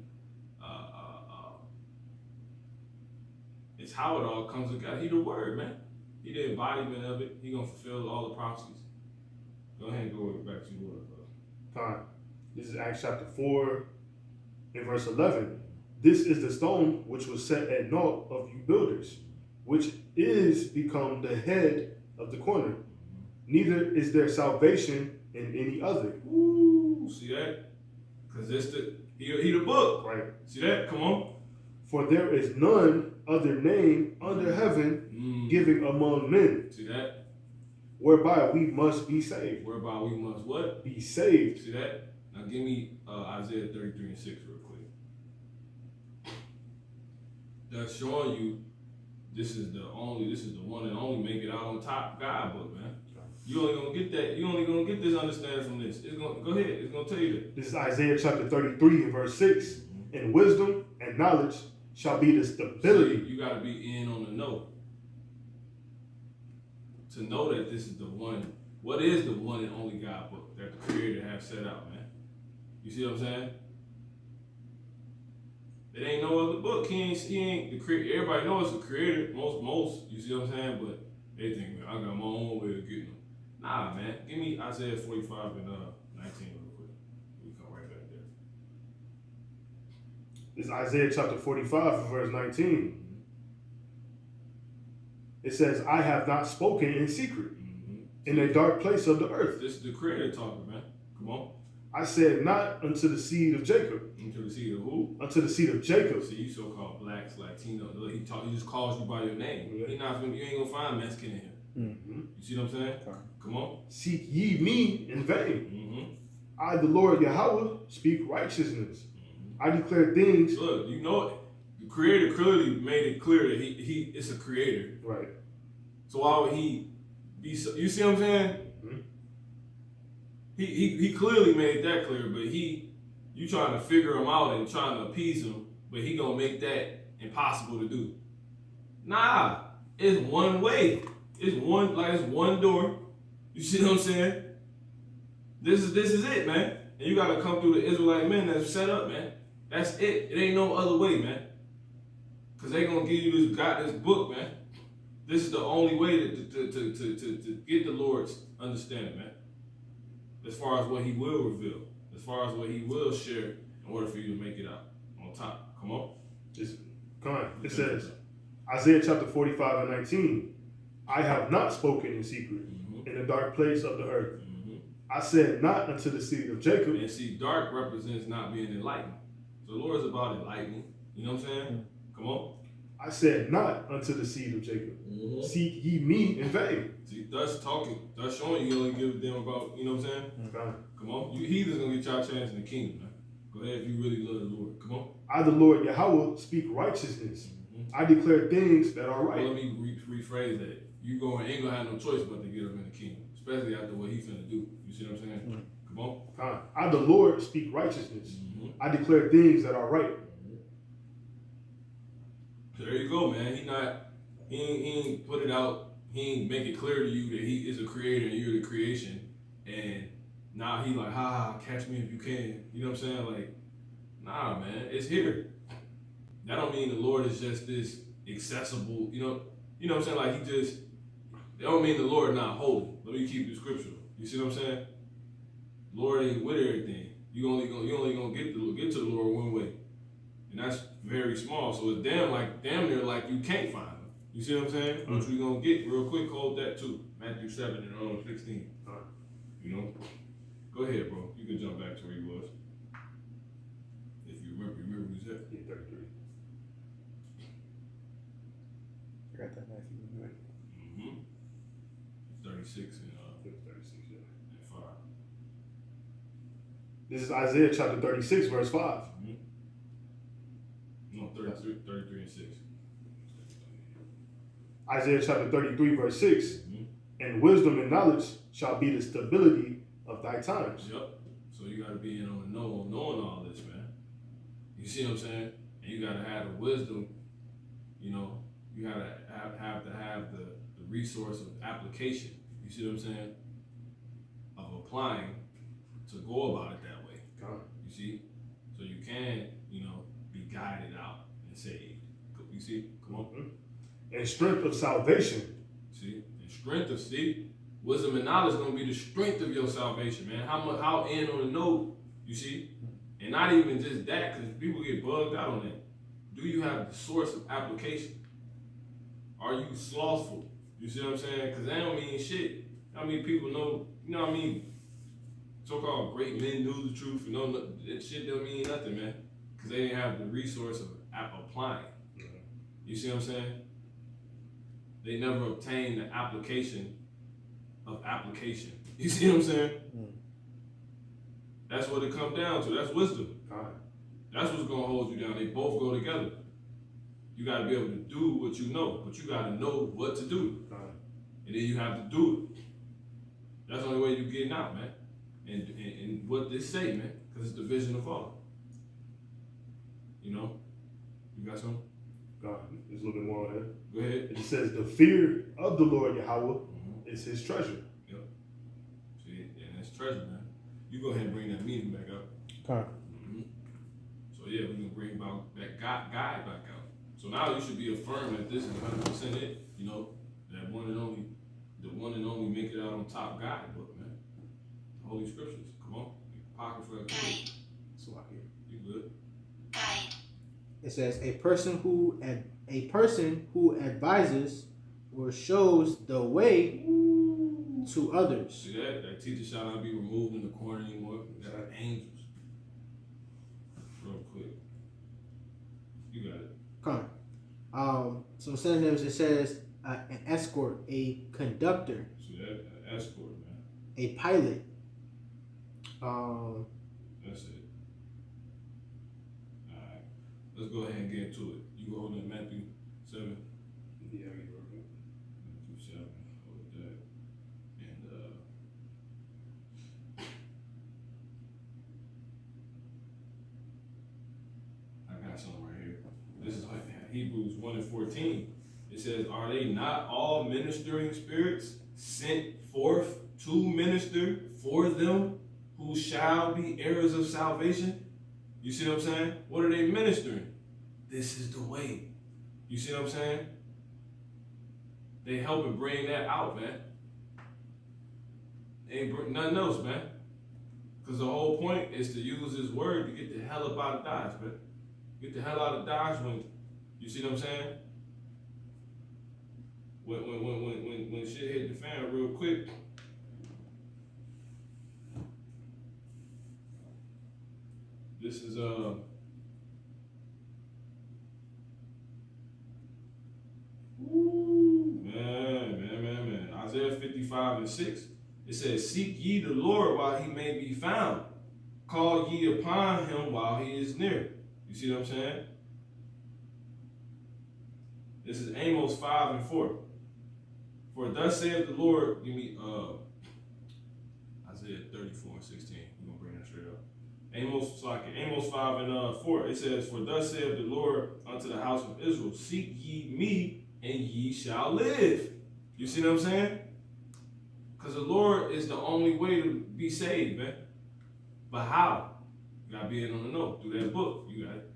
Speaker 1: it's how it all comes together. He the word, man. He the embodiment of it. He gonna fulfill all the prophecies. Go ahead and go back to your word, bro.
Speaker 3: Time. This is Acts chapter 4 and verse 11. This is the stone which was set at naught of you builders, which is become the head of the corner. Neither is there salvation in any other.
Speaker 1: Ooh, see that? Because it's he the book.
Speaker 3: Right.
Speaker 1: See that? Come on.
Speaker 3: For there is none other name under heaven given among men,
Speaker 1: See that?
Speaker 3: whereby we must be saved.
Speaker 1: Whereby we must what?
Speaker 3: Be saved.
Speaker 1: See that? Now give me Isaiah 33 and 6 real quick. That's showing you this is the one and only make it out on top guidebook, man. You only gonna get that. You only gonna get this understanding from this. It's gonna go ahead. It's gonna tell you that.
Speaker 3: This is Isaiah chapter 33 and verse 6. And wisdom and knowledge shall be the stability.
Speaker 1: See, you gotta be in on the know to know that this is the one. What is the one and only guidebook that the Creator has set out, man? You see what I'm saying? It ain't no other book. He ain't the creator. Everybody knows the creator. Most. You see what I'm saying? But they think, man, I got my own way of getting them. Nah, man. Give me Isaiah 45 and 19 real quick. We come right back there.
Speaker 3: This is Isaiah chapter 45 and verse 19. It says, I have not spoken in secret in a dark place of the earth.
Speaker 1: This is the creator talking, man. Come on.
Speaker 3: I said not unto the seed of Jacob.
Speaker 1: Into the seed of who?
Speaker 3: Unto the seed of Jacob.
Speaker 1: See, you so-called blacks, Latino. He just calls you by your name.
Speaker 3: Yeah.
Speaker 1: You ain't gonna find Mexican in here.
Speaker 3: Mm-hmm.
Speaker 1: You see what I'm saying? Come on.
Speaker 3: Seek ye me in vain.
Speaker 1: Mm-hmm.
Speaker 3: I, the Lord Yahweh, speak righteousness.
Speaker 1: Mm-hmm.
Speaker 3: I declare things.
Speaker 1: Look, you know it. The creator clearly made it clear that he is a creator.
Speaker 3: Right.
Speaker 1: So why would he be so, you see what I'm saying?
Speaker 3: Mm-hmm.
Speaker 1: He clearly made that clear, but you trying to figure him out and trying to appease him, but he gonna make that impossible to do. Nah, it's one way. It's one door. You see what I'm saying? This is it, man. And you gotta come through the Israelite men that's set up, man. That's it. It ain't no other way, man. Cause they gonna give you this book, man. This is the only way to get the Lord's understanding, man. As far as what he will reveal, as far as what he will share in order for you to make it out on top. Come on.
Speaker 3: Come on. It says, Isaiah chapter 45 and 19. I have not spoken in secret in the dark place of the earth. I said not unto the seed of Jacob.
Speaker 1: And see, dark represents not being enlightened. So the Lord is about enlightening. You know what I'm saying? Come on.
Speaker 3: I said not unto the seed of Jacob. Seek ye me in vain.
Speaker 1: See, thus showing you only give them about, you know what I'm saying? Come on. You heathens gonna get y'all chance in the kingdom, man. Go ahead if you really love the Lord. Come on.
Speaker 3: I, the Lord Yahweh, speak righteousness. I declare things that are right.
Speaker 1: Well, let me rephrase that. You ain't gonna have no choice but to get him in the kingdom, especially after what he's finna do. You see what I'm saying? Come on.
Speaker 3: I, the Lord, speak righteousness. I declare things that are right.
Speaker 1: So there you go, man. He ain't put it out. He ain't make it clear to you that he is a creator and you're the creation. And now he like, catch me if you can. You know what I'm saying? Like, nah, man, it's here. That don't mean the Lord is just this accessible, you know what I'm saying? Like that don't mean the Lord not holy. Let me keep the scriptural. You see what I'm saying? Lord ain't with everything. You only gonna get to the Lord one way. And that's very small. So it's damn near like you can't find him. You see what I'm saying? Which we gonna get real quick, hold that too. Matthew 7 and 16. You know? Go ahead, bro. You can jump back to where you was. If you remember who's that?
Speaker 3: Yeah, 33.
Speaker 2: I got that Matthew.
Speaker 1: Mm-hmm. 36 and
Speaker 3: 36, yeah.
Speaker 1: and 5.
Speaker 3: This is Isaiah chapter 36, verse 5.
Speaker 1: Mm-hmm. No, 33 and 6.
Speaker 3: Isaiah chapter 33, verse 6.
Speaker 1: Mm-hmm.
Speaker 3: And wisdom and knowledge shall be the stability of thy times.
Speaker 1: Yep. So you gotta be in on the know, knowing all this, man. You see what I'm saying? And you gotta have the wisdom, you know, you gotta have the resource of application. You see what I'm saying? Of applying to go about it that way. You see? So you can, you know, be guided out and saved. You see? Come on.
Speaker 3: Mm-hmm. And strength of salvation.
Speaker 1: See? And strength of wisdom and knowledge is gonna be the strength of your salvation, man. How in on the know, you see? And not even just that, because people get bugged out on that. Do you have the source of application? Are you slothful? You see what I'm saying? Because that don't mean shit. I mean, people know, you know what I mean? So-called great men knew the truth. You know, that shit don't mean nothing, man. Because they didn't have the resource of applying. You see what I'm saying? They never obtained the application of application. You see what I'm saying? That's what it comes down to. That's wisdom. That's what's going to hold you down. They both go together. You got to be able to do what you know, but you got to know what to do. And then you have to do it. That's the only way you're getting out, man. And what they say, man, because it's the vision of Allah. You know? You got something?
Speaker 3: God, there's a little bit more on there.
Speaker 1: Go ahead.
Speaker 3: It says, the fear of the Lord Yahweh is his treasure.
Speaker 1: Yep. See, and that's treasure, man. You go ahead and bring that meeting back up.
Speaker 2: Okay.
Speaker 1: So yeah, we're gonna bring about that guide back out. So now you should be affirmed that this is 100% it. You know, that the one and only make it out on top guide book, man. The Holy Scriptures. Come on, pocket for that.
Speaker 4: Guide.
Speaker 3: So I hear.
Speaker 1: You good?
Speaker 4: Guide.
Speaker 2: It says a person who advises or shows the way to others.
Speaker 1: See that? That teacher shall not be removed in the corner anymore. We got angels. Real quick. You got it.
Speaker 2: Come. Some synonyms. It says an escort, a conductor,
Speaker 1: See that? An escort, man.
Speaker 2: a pilot.
Speaker 1: That's it. Alright. Let's go ahead and get into it. You go hold that Matthew 7.
Speaker 3: Yeah, I get it.
Speaker 1: Matthew 7. Hold that. And I got something right here. This is like Hebrews 1 and 14. It says, are they not all ministering spirits sent forth to minister for them who shall be heirs of salvation? You see what I'm saying? What are they ministering? This is the way. You see what I'm saying? They helping bring that out, man. Ain't bring nothing else, man. Because the whole point is to use this word to get the hell up out of Dodge, man. Get the hell out of Dodge when, you see what I'm saying? When shit hit the fan real quick. This is man. Isaiah 55 and 6. It says, seek ye the Lord while he may be found. Call ye upon him while he is near. You see what I'm saying? This is Amos 5 and 4. For thus saith the Lord, give me Isaiah 34 and 16. We're gonna bring that straight up. Amos 5 and 4. It says, for thus saith the Lord unto the house of Israel, seek ye me, and ye shall live. You see what I'm saying? Because the Lord is the only way to be saved, man. But how? You gotta be in on the know through that book. You got it.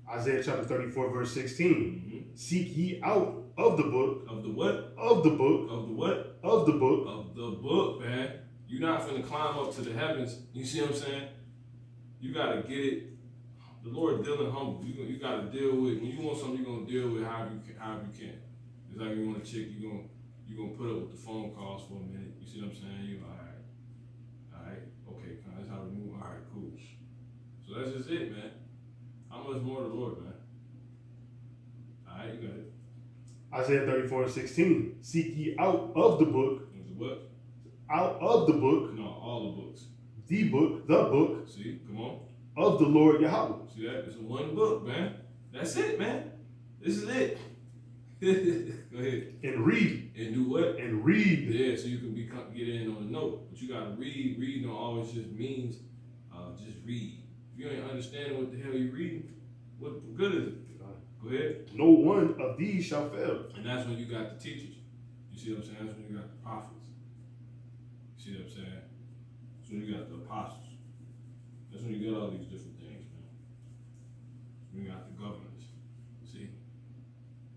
Speaker 3: Isaiah chapter 34, verse 16. Seek ye out of the book.
Speaker 1: Of the what?
Speaker 3: Of the book.
Speaker 1: Of the what?
Speaker 3: Of the book.
Speaker 1: Of the book, man. You're not finna climb up to the heavens. You see what I'm saying? You gotta get it. The Lord dealing humble. You gotta deal with, when you want something, you're gonna deal with however you can. It's like you want a chick, you're gonna put up with the phone calls for a minute. You see what I'm saying? You're like, all right, okay, that's how we move. All right, cool. So So that's just it, man. How much more the Lord, man? Alright, you got it.
Speaker 3: Isaiah 34:16. Seek ye out of the book,
Speaker 1: It was a what?
Speaker 3: out of the book,
Speaker 1: No, all the books.
Speaker 3: the book
Speaker 1: See, come on.
Speaker 3: of the Lord Yahweh.
Speaker 1: See that? It's one book, man. That's it, man. This is it. Go ahead.
Speaker 3: And read.
Speaker 1: And do what?
Speaker 3: And read.
Speaker 1: Yeah, so you can get in on the note. But you gotta read. Read don't always just means just read. If you ain't understanding what the hell you reading, what good is it? Go ahead.
Speaker 3: No one of these shall fail.
Speaker 1: And that's when you got the teachers. You see what I'm saying? That's when you got the prophets. You see what I'm saying? That's when you got the apostles. That's when you get all these different things, man. You got the governors. See?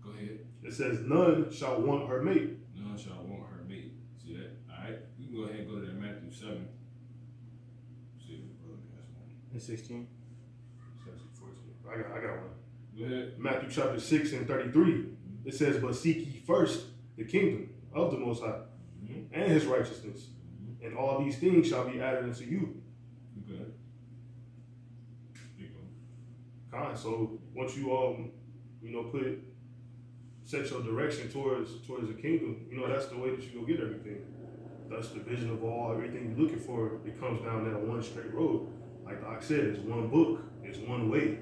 Speaker 1: Go ahead.
Speaker 3: It says, none shall want her mate.
Speaker 1: None shall want her mate. See that? Alright? You can go ahead and go to that Matthew 7. See if the brother has one.
Speaker 2: And 16.
Speaker 3: It's actually 14. I got one.
Speaker 1: Go ahead.
Speaker 3: Matthew chapter 6 and 33. It says, but seek ye first the kingdom of the Most High and his righteousness, and all these things shall be added unto you.
Speaker 1: Okay. Keep going.
Speaker 3: So once you set your direction towards the kingdom, that's the way that you go get everything. That's the vision of everything you're looking for. It comes down that one straight road. Like I said, it's one book, it's one way.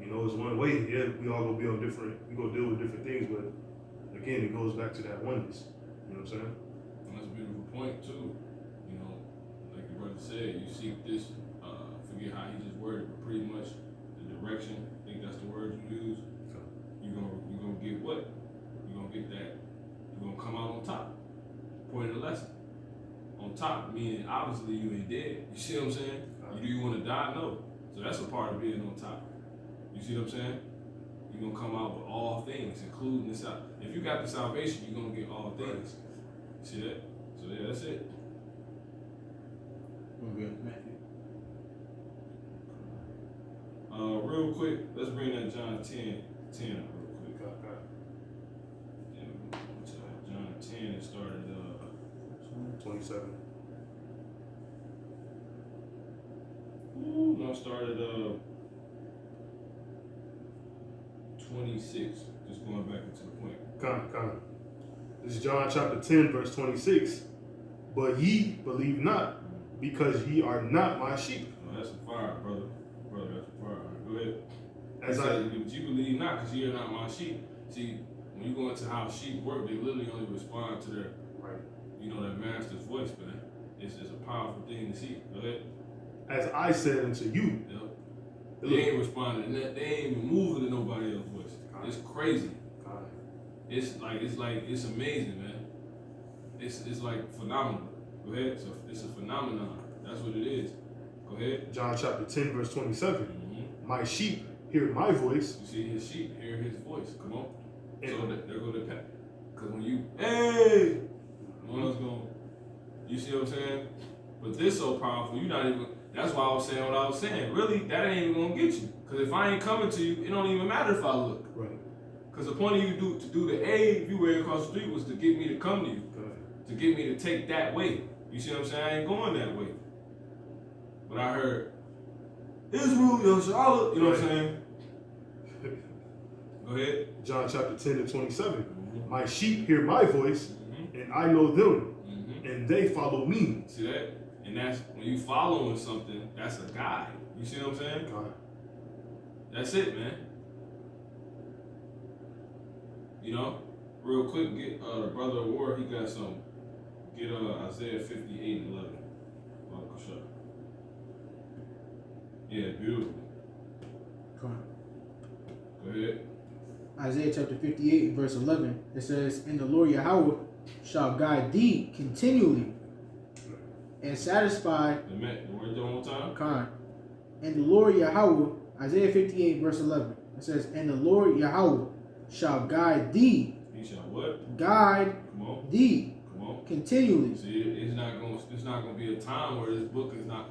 Speaker 3: It's one way. Yeah, we all gonna we gonna deal with different things, but again, it goes back to that oneness. You know what I'm saying?
Speaker 1: And that's a beautiful point too. Like the brother said, you seek this, forget how he just worded, but pretty much the direction, I think that's the word you use. You're gonna get what? You're gonna get that, you're gonna come out on top. Point of the lesson. On top, meaning obviously you ain't dead. You see what I'm saying? Do you wanna die? No. So that's a part of being on top. You see what I'm saying? You're gonna come out with all things, including this. If you got the salvation, you're gonna get all things. See that? So yeah, that's it.
Speaker 2: Okay, Matthew.
Speaker 1: Real quick, let's bring that John 10 up real quick. John 10 it started
Speaker 3: 27.
Speaker 1: no, it started 26. Just going back into the point.
Speaker 3: Come. This is John chapter 10, verse 26. But ye believe not, because ye are not my sheep.
Speaker 1: Oh, that's a fire, brother. Brother, that's a fire. Go ahead.
Speaker 3: As
Speaker 1: But you believe not, because ye are not my sheep. See, when you go into how sheep work, they literally only respond to their, their master's voice, man. It's a powerful thing to see. Go ahead.
Speaker 3: As I said unto you.
Speaker 1: Yep. They ain't responding. They ain't even moving to nobody else's voice. It's crazy. It's amazing, man. It's like phenomenal. Go ahead. So it's a phenomenon. That's what it is. Go ahead.
Speaker 3: John chapter 10, verse 27.
Speaker 1: Mm-hmm.
Speaker 3: My sheep hear my voice.
Speaker 1: You see his sheep hear his voice. Come on. So there go the pet. Because when you, hey, no one's going, you see what I'm saying? But this so powerful, you're not even, that's why I was saying what I was saying. Really, that ain't even going to get you. Because if I ain't coming to you, it don't even matter if I look.
Speaker 3: Right.
Speaker 1: Because the point of you to do the A, if you were across the street, was to get me to come to you. To get me to take that way. You see what I'm saying? I ain't going that way. But I heard, Israel, yo, Charlotte, you know what I'm saying? Go ahead.
Speaker 3: John chapter 10 and 27.
Speaker 1: Mm-hmm.
Speaker 3: My sheep hear my voice, and I know them, and they follow me.
Speaker 1: See that? And that's when you following something, that's a guide. You see what I'm saying? That's it, man. Real quick, get Brother War, he got some. Get Isaiah 58 and 11. Yeah, beautiful.
Speaker 2: Come on.
Speaker 1: Go ahead.
Speaker 2: Isaiah chapter 58, verse 11. It says, and the Lord Yahweh shall guide thee continually and satisfy.
Speaker 1: The word one more time.
Speaker 2: Con. And the Lord Yahweh, Isaiah 58, verse 11. It says, and the Lord Yahweh shall guide thee.
Speaker 1: He shall what?
Speaker 2: Guide thee.
Speaker 1: Come on.
Speaker 2: Continually.
Speaker 1: See, it's not gonna be a time where this book is not.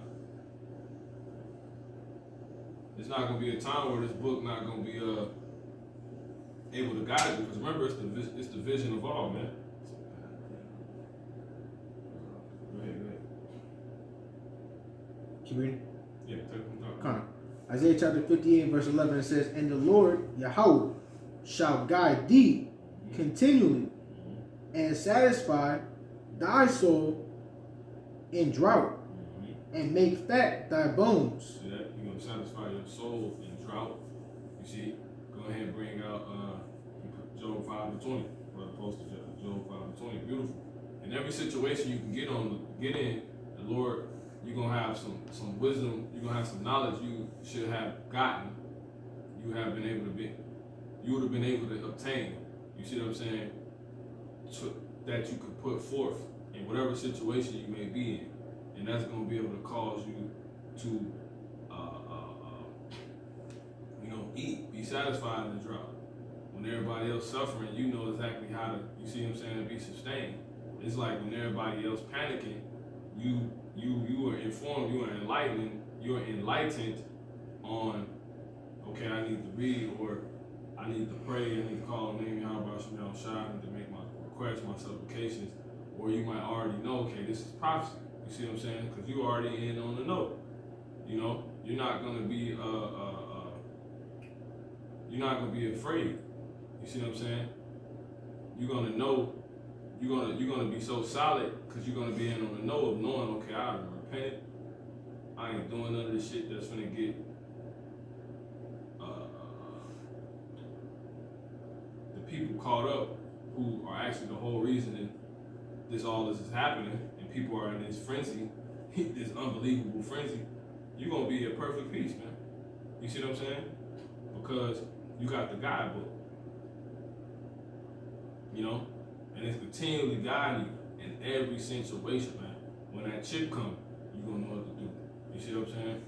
Speaker 1: It's not gonna be a time where this book not gonna be able to guide you. Because remember, it's the vision of all, man. Go ahead.
Speaker 2: Keep reading.
Speaker 1: Yeah, take them talk.
Speaker 2: Con. Isaiah chapter 58, verse 11, it says, And the Lord, Yahweh, shall guide thee continually, and satisfy thy soul in drought, and make fat thy bones.
Speaker 1: See that? You're gonna satisfy your soul in drought. You see? Go ahead and bring out you put Job 5:20, brother posted Job 5:20. Beautiful. In every situation you can get in, the Lord, you're gonna have some wisdom, you're gonna have some knowledge you should have gotten, you would have been able to obtain. You see what I'm saying? That you could put forth in whatever situation you may be in. And that's going to be able to cause you to, eat, be satisfied in the drought. When everybody else suffering, you know exactly how to, you see what I'm saying, be sustained. It's like when everybody else panicking, you are informed, you are enlightened on, okay, I need to read, or I need to pray, I need to call on the name of Yahweh Shem Shai, I need to make my requests, my supplications, or you might already know, okay, this is prophecy. You see what I'm saying? Because you already in on the know. You know, you're not gonna be afraid. You see what I'm saying? You're gonna know. You're gonna be so solid because you're gonna be in on the know of knowing. Okay, I repented. I ain't doing none of this shit that's gonna get the people caught up who are actually the whole reason that this is happening. People are in this frenzy, this unbelievable frenzy. You're gonna be at perfect peace, man. You see what I'm saying? Because you got the guidebook, and it's continually guiding you in every situation, man. When that chip comes, you're gonna know what to do. You see what I'm saying?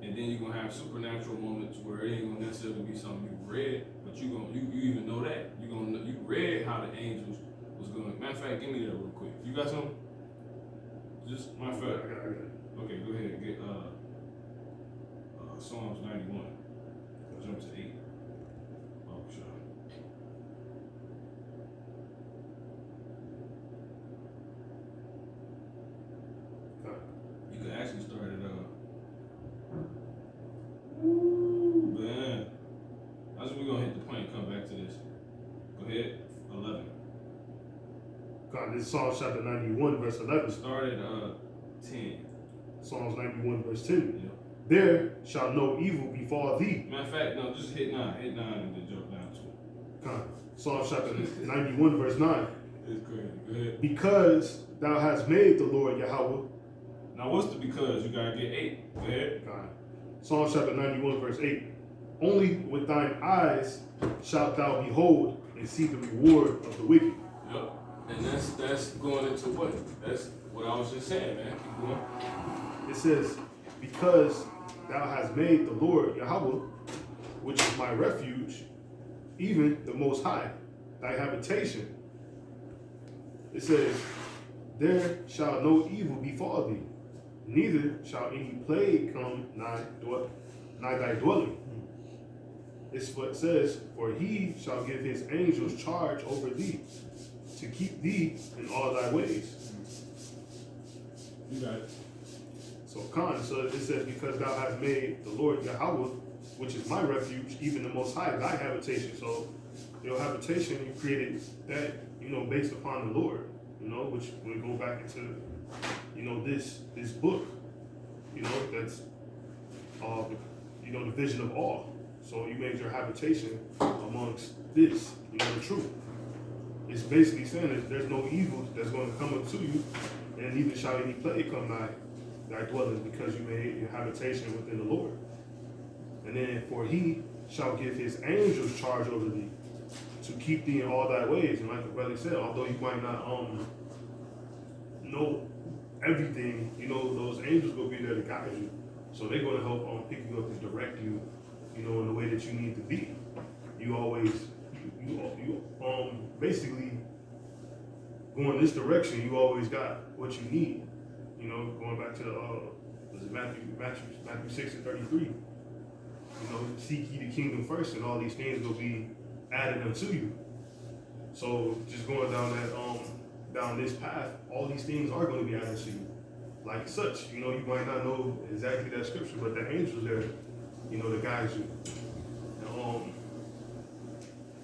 Speaker 1: And then you're gonna have supernatural moments where it ain't gonna necessarily be something you read, but you even know that. You read how the angels was going. Matter of fact, give me that real quick. You got something? Just matter of fact.
Speaker 3: I got it.
Speaker 1: Okay, go ahead. Get Psalms 91. Jump to 8. Oh, sure. You can actually start it Ooh, man. That's when we're gonna hit the point and come back to this. Go ahead. 11.
Speaker 3: God, this is Psalms chapter 91, verse 11.
Speaker 1: Start at 10.
Speaker 3: Psalms 91, verse 10.
Speaker 1: Yeah.
Speaker 3: There shall no evil befall thee.
Speaker 1: Matter of fact, no, just hit 9. Hit 9 and then jump down to it.
Speaker 3: God, Psalms chapter 91, verse 9.
Speaker 1: It's crazy. Go ahead.
Speaker 3: Because thou hast made the Lord Yahweh.
Speaker 1: Now, what's the because? You gotta get 8. Go ahead.
Speaker 3: God. Psalms chapter 91, verse 8. Only with thine eyes shalt thou behold and see the reward of the wicked.
Speaker 1: Yep. And that's going into what? That's what I was just saying, man. Keep going.
Speaker 3: It says, because thou hast made the Lord Yahweh, which is my refuge, even the Most High, thy habitation. It says, there shall no evil befall thee, neither shall any plague come nigh thy dwelling. It's what it says, for he shall give his angels charge over thee, to keep thee in all thy ways.
Speaker 1: You got it.
Speaker 3: So it says, because thou hast made the Lord Yahweh, which is my refuge, even the Most High, thy habitation. So your habitation, you created that, based upon the Lord, which when we go back into, this book, that's, the vision of all. So you made your habitation amongst this, the truth. It's basically saying that there's no evil that's going to come up to you, and neither shall any plague come nigh thy dwelling, because you made your habitation within the Lord. And then, for he shall give his angels charge over thee, to keep thee in all thy ways. And like the brother said, although you might not know everything, those angels will be there to guide you. So they're going to help pick you up and direct you, in the way that you need to be. You always, basically going this direction, you always got what you need. Going back to was it Matthew 6:33. Seek ye the kingdom first, and all these things will be added unto you. So just going down that down this path, all these things are going to be added to you. like such. You know, you might not know exactly that scripture, but the angels there, you know, to guide you. And,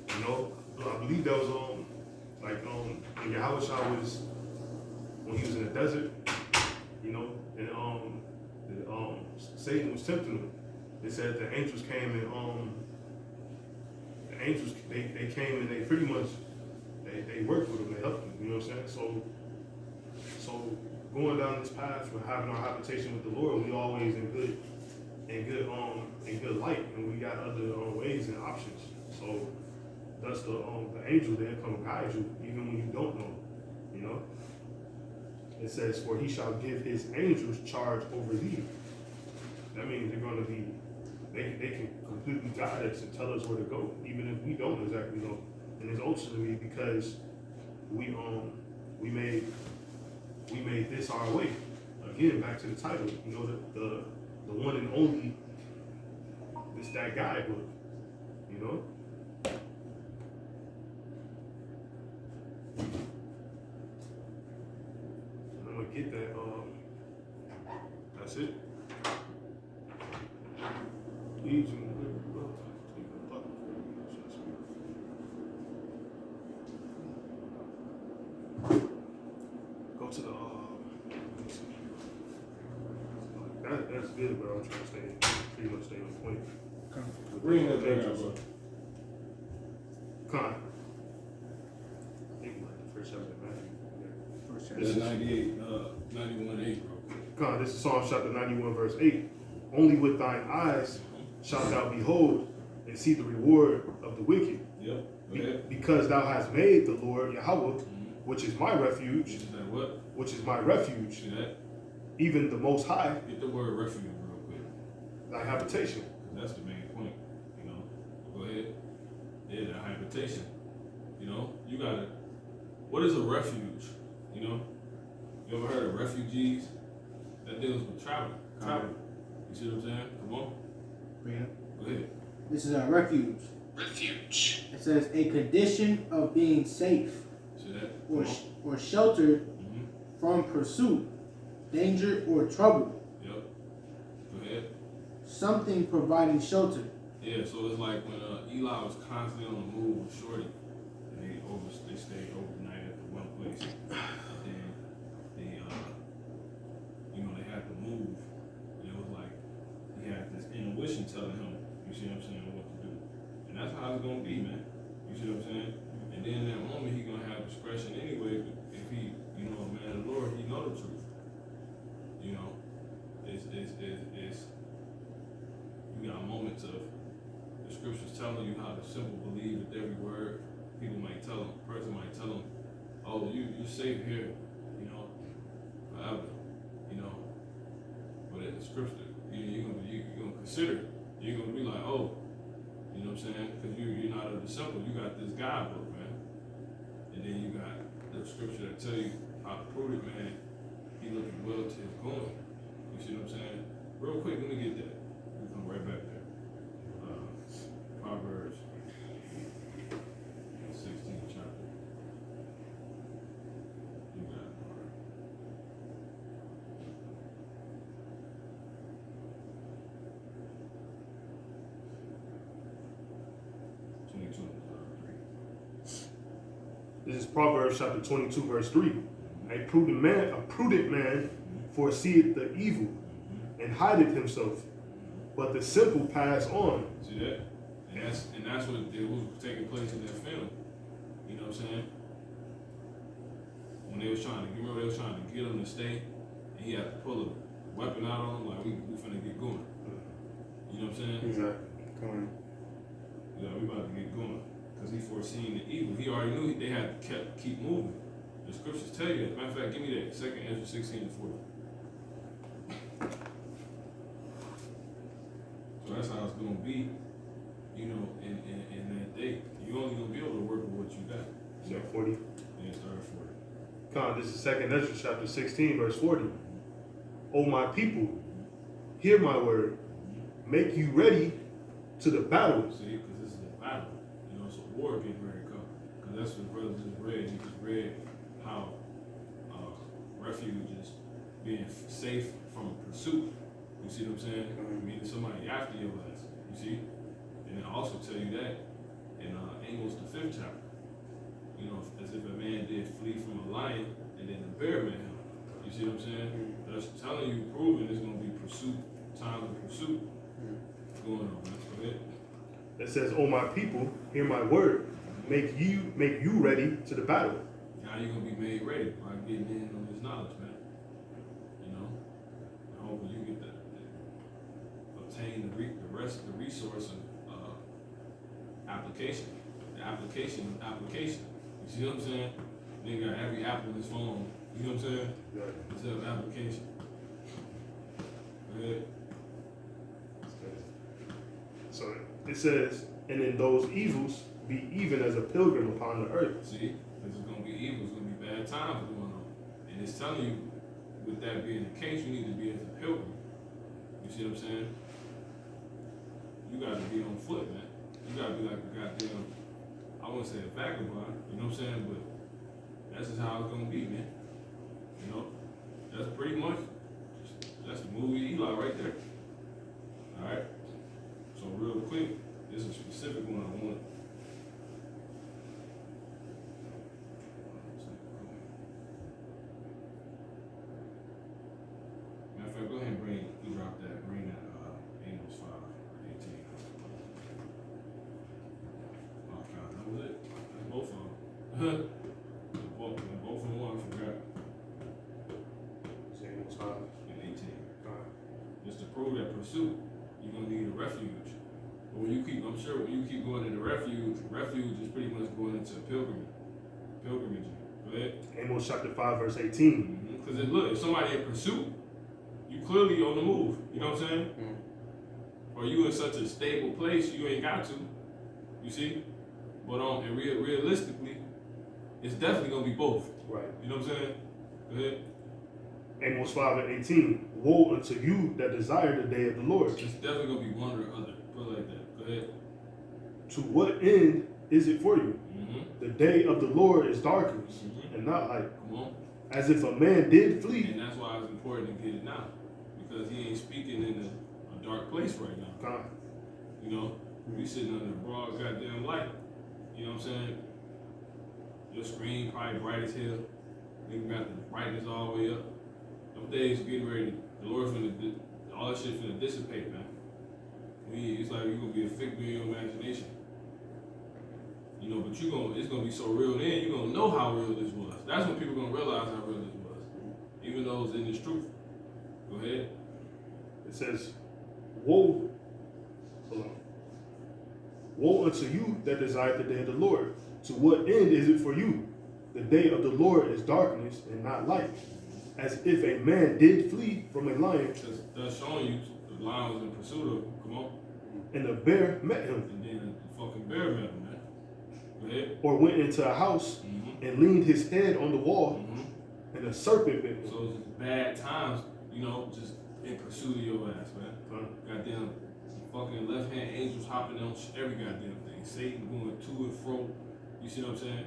Speaker 3: you know, I believe that was when Yahweh when he was in the desert, you know, and Satan was tempting him. They said the angels came and the angels they came and they pretty much they worked with him, they helped him, you know what I'm saying? So going down this path for having our habitation with the Lord, we always in good light, and we got other ways and options. So that's the angel there come guide you even when you don't know, you know. It says, for he shall give his angels charge over thee. That means they're going to be, they can completely guide us and tell us where to go, even if we don't exactly know. And it's ultimately because we made this our way. Again, back to the title, you know, the one and only, that guidebook, you know. And I'm gonna get that. That's it. Go to the that's good, but I'm trying to pretty much stay on point.
Speaker 1: Bring that back up, bro.
Speaker 3: Con. I think like the first chapter of Matthew.
Speaker 2: First
Speaker 1: This is
Speaker 2: chapter.
Speaker 1: 91:8, bro.
Speaker 3: Con, this is Psalm chapter 91, verse 8. Only with thine eyes shalt thou behold and see the reward of the wicked.
Speaker 1: Yep. Go ahead.
Speaker 3: Because thou hast made the Lord Yahweh, which is my refuge,
Speaker 1: Is that what?
Speaker 3: which is my refuge,
Speaker 1: See that?
Speaker 3: even the Most High,
Speaker 1: Get the word refuge real quick.
Speaker 3: thy habitation.
Speaker 1: That's the main point, you know. Go ahead. Yeah, that habitation. You know, you gotta. What is a refuge? You know, you ever heard of refugees? That deals with travel. You see what I'm saying? Come on.
Speaker 2: Bring it up.
Speaker 1: Go ahead.
Speaker 2: This is our refuge.
Speaker 1: Refuge.
Speaker 2: It says a condition of being safe
Speaker 1: See that?
Speaker 2: or sheltered
Speaker 1: Mm-hmm.
Speaker 2: from pursuit, danger, or trouble.
Speaker 1: Yep. Go ahead.
Speaker 2: Something providing shelter.
Speaker 1: Yeah, so it's like when Eli was constantly on the move with Shorty, and they stayed overnight at the one place, and then they they had to move, and it was like he had this intuition telling him, you see what I'm saying, what to do, and that's how it's gonna be, man. You see what I'm saying? And then in that moment he gonna have discretion anyway, if he, a man of the Lord, he know the truth. You know, it's you got moments of the scriptures telling you how to simple believe with every word. People might tell them, a person might tell them, oh, you're safe here, forever, but in the scripture, you're gonna consider it. You're gonna be like, oh, you know what I'm saying? Because you're not of the simple. You got this guidebook, man, and then you got the scripture that tell you how the prudent man, he looking well to his going. You see what I'm saying? Real quick, let me get that. We'll come right back there. Proverbs 16th chapter. You got it. All right.
Speaker 3: This is Proverbs chapter 22, verse 3. A prudent man foreseeth the evil and hideth himself, but the simple pass on.
Speaker 1: See that? And that's what it was taking place in that film. You know what I'm saying? When they was trying to, remember they was trying to get him to stay, and he had to pull a weapon out on him, like we finna get going. You know what I'm saying?
Speaker 3: Exactly. Come on.
Speaker 1: Yeah, we about to get going. Because he foreseen the evil. He already knew they had to keep moving. The scriptures tell you that. Matter of fact, give me that. 2nd Ezra 16:40. So that's how it's gonna be, in that day. You're only gonna be able to work with what you got.
Speaker 3: Yeah, 40.
Speaker 1: And start 40.
Speaker 3: Come on, this is 2nd Ezra chapter 16, verse 40. O my people, hear my word. Make you ready to the battle.
Speaker 1: See, because this is a battle. So war getting ready to come. Because that's what the brother just read. He just read how refuges being safe from pursuit. You see what I'm saying? Meaning somebody after your ass. You see? And it also tell you that in Amos the 5th chapter. You know, as if a man did flee from a lion and then the bear met him. You see what I'm saying? That's telling you, proving there's gonna be pursuit, time of pursuit going on. That's it.
Speaker 3: It says, "O my people, hear my word. Make you ready to the battle."
Speaker 1: Now you're gonna be made ready by getting in on this knowledge, man. You know, and hopefully you get obtain the resource of application. The application of application. You see what I'm saying? Nigga got every app on his phone. You know what I'm saying?
Speaker 3: Yeah.
Speaker 1: Instead of application. Go ahead.
Speaker 3: So it says, "And in those evils, be even as a pilgrim upon the earth."
Speaker 1: See, this is gonna be evil. It's gonna be bad times going on, and it's telling you, with that being the case, you need to be as a pilgrim. You see what I'm saying? You gotta be on foot, man. You gotta be like a goddamn, I wouldn't say a vagabond, you know what I'm saying? But that's just how it's gonna be, man. You know, that's pretty much, that's the movie Eli right there. All right. So real quick, this is a specific one I want. Matter of fact, go ahead and bring that Amos 5:18. Oh God, that was it. That's both of them. both of them, I forgot.
Speaker 3: Amos 5.
Speaker 1: And 18. Just to prove that pursuit, you're gonna need a refuge. But when you keep, I'm sure when you keep going into refuge is pretty much going into pilgrimage. Go ahead.
Speaker 3: Amos chapter 5 verse 18.
Speaker 1: Because look, if somebody in pursuit, you clearly on the move. You know what I'm saying? Or you in such a stable place, you ain't got to. You see? But and realistically, it's definitely gonna be both.
Speaker 3: Right.
Speaker 1: You know what I'm saying? Go ahead.
Speaker 3: Amos 5 and 18. "Woe unto you that desire the day of the Lord.
Speaker 1: It's definitely gonna be one or other. Put it like that. Go ahead.
Speaker 3: To what end is it for you? The day of the Lord is darkness and not light.
Speaker 1: Come on.
Speaker 3: As if a man did flee."
Speaker 1: And that's why it's important to get it now. Because he ain't speaking in a dark place right now.
Speaker 3: God.
Speaker 1: You know? We sitting under broad goddamn light. You know what I'm saying? Your screen probably bright as hell. You got the brightness all the way up. Them days getting ready. The Lord finna, all that shit finna dissipate, man. It's like you're gonna be a figment of your imagination. You know, but it's gonna be so real then, you're gonna know how real this was. That's when people gonna realize how real this was. Even though it's in this truth. Go ahead.
Speaker 3: It says, "Woe, hold on. Woe unto you that desire the day of the Lord. To what end is it for you? The day of the Lord is darkness and not light. As if a man did flee from a lion,
Speaker 1: That's showing you the lion was in pursuit of him. Come on.
Speaker 3: and a bear met him,
Speaker 1: And then the fucking bear met him, man. Go ahead.
Speaker 3: or went into a house and leaned his head on the wall, and a serpent bit him."
Speaker 1: So it's just bad times, you know, just in pursuit of your ass, man. Goddamn fucking left hand angels hopping on every goddamn thing. Satan going to and fro. You see what I'm saying?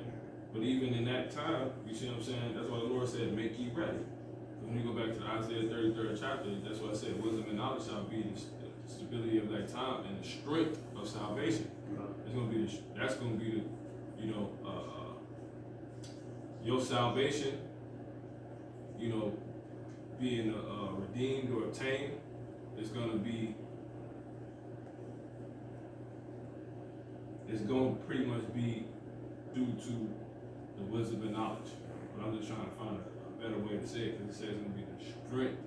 Speaker 1: But even in that time, you see what I'm saying? That's why the Lord said, "Make ye ready." When you go back to the Isaiah 33rd chapter, that's what I said, wisdom and knowledge shall be the stability of that time and the strength of salvation. It's gonna be that's gonna be the, you know, your salvation, you know, being redeemed or obtained is gonna be, it's gonna pretty much be due to the wisdom and knowledge. But I'm just trying to find a better way to say it, because it says it's gonna be the strength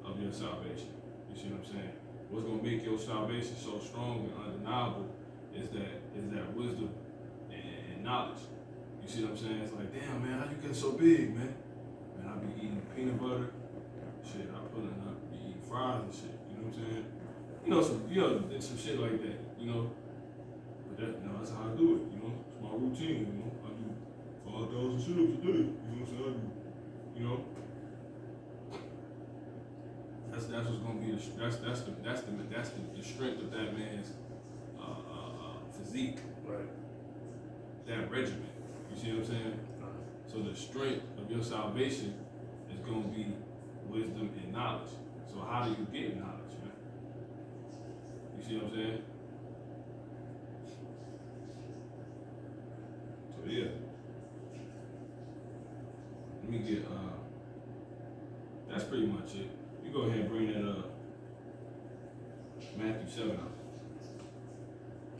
Speaker 1: of your salvation. You see what I'm saying? What's gonna make your salvation so strong and undeniable is that wisdom and knowledge. You see what I'm saying? It's like, damn man, how you get so big, man? Man, I be eating peanut butter, shit. I put in, I be eating fries and shit. You know what I'm saying? Some shit like that. You know, but that's how I do it. You know, it's my routine. You know, I do 5,000 sit-ups a day. You know what I'm saying? You know, that's what's gonna be the strength of that man's physique.
Speaker 3: Right.
Speaker 1: That regiment. You see what I'm saying? So the strength of your salvation is gonna be wisdom, and knowledge. So how do you get knowledge, man? You see what I'm saying? So yeah. Let me get that's pretty much it. You go ahead and bring that Matthew 7 up.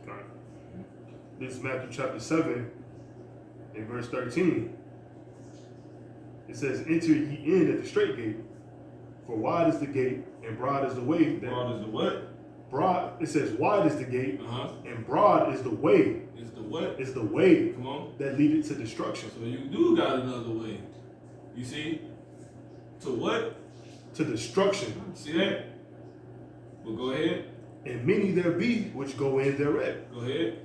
Speaker 3: Okay. This is Matthew chapter 7 and verse 13. It says, enter ye in at the straight gate, for wide is the gate and broad is the way.
Speaker 1: Broad is the what?
Speaker 3: Broad, it says wide is the gate
Speaker 1: Uh-huh.
Speaker 3: and broad is the way.
Speaker 1: Is the what?
Speaker 3: Is the way
Speaker 1: Come on.
Speaker 3: that leadeth to destruction.
Speaker 1: So you do got another way. You see? To what?
Speaker 3: To destruction.
Speaker 1: See that? Well, go ahead.
Speaker 3: And many there be which go in thereat.
Speaker 1: Go ahead.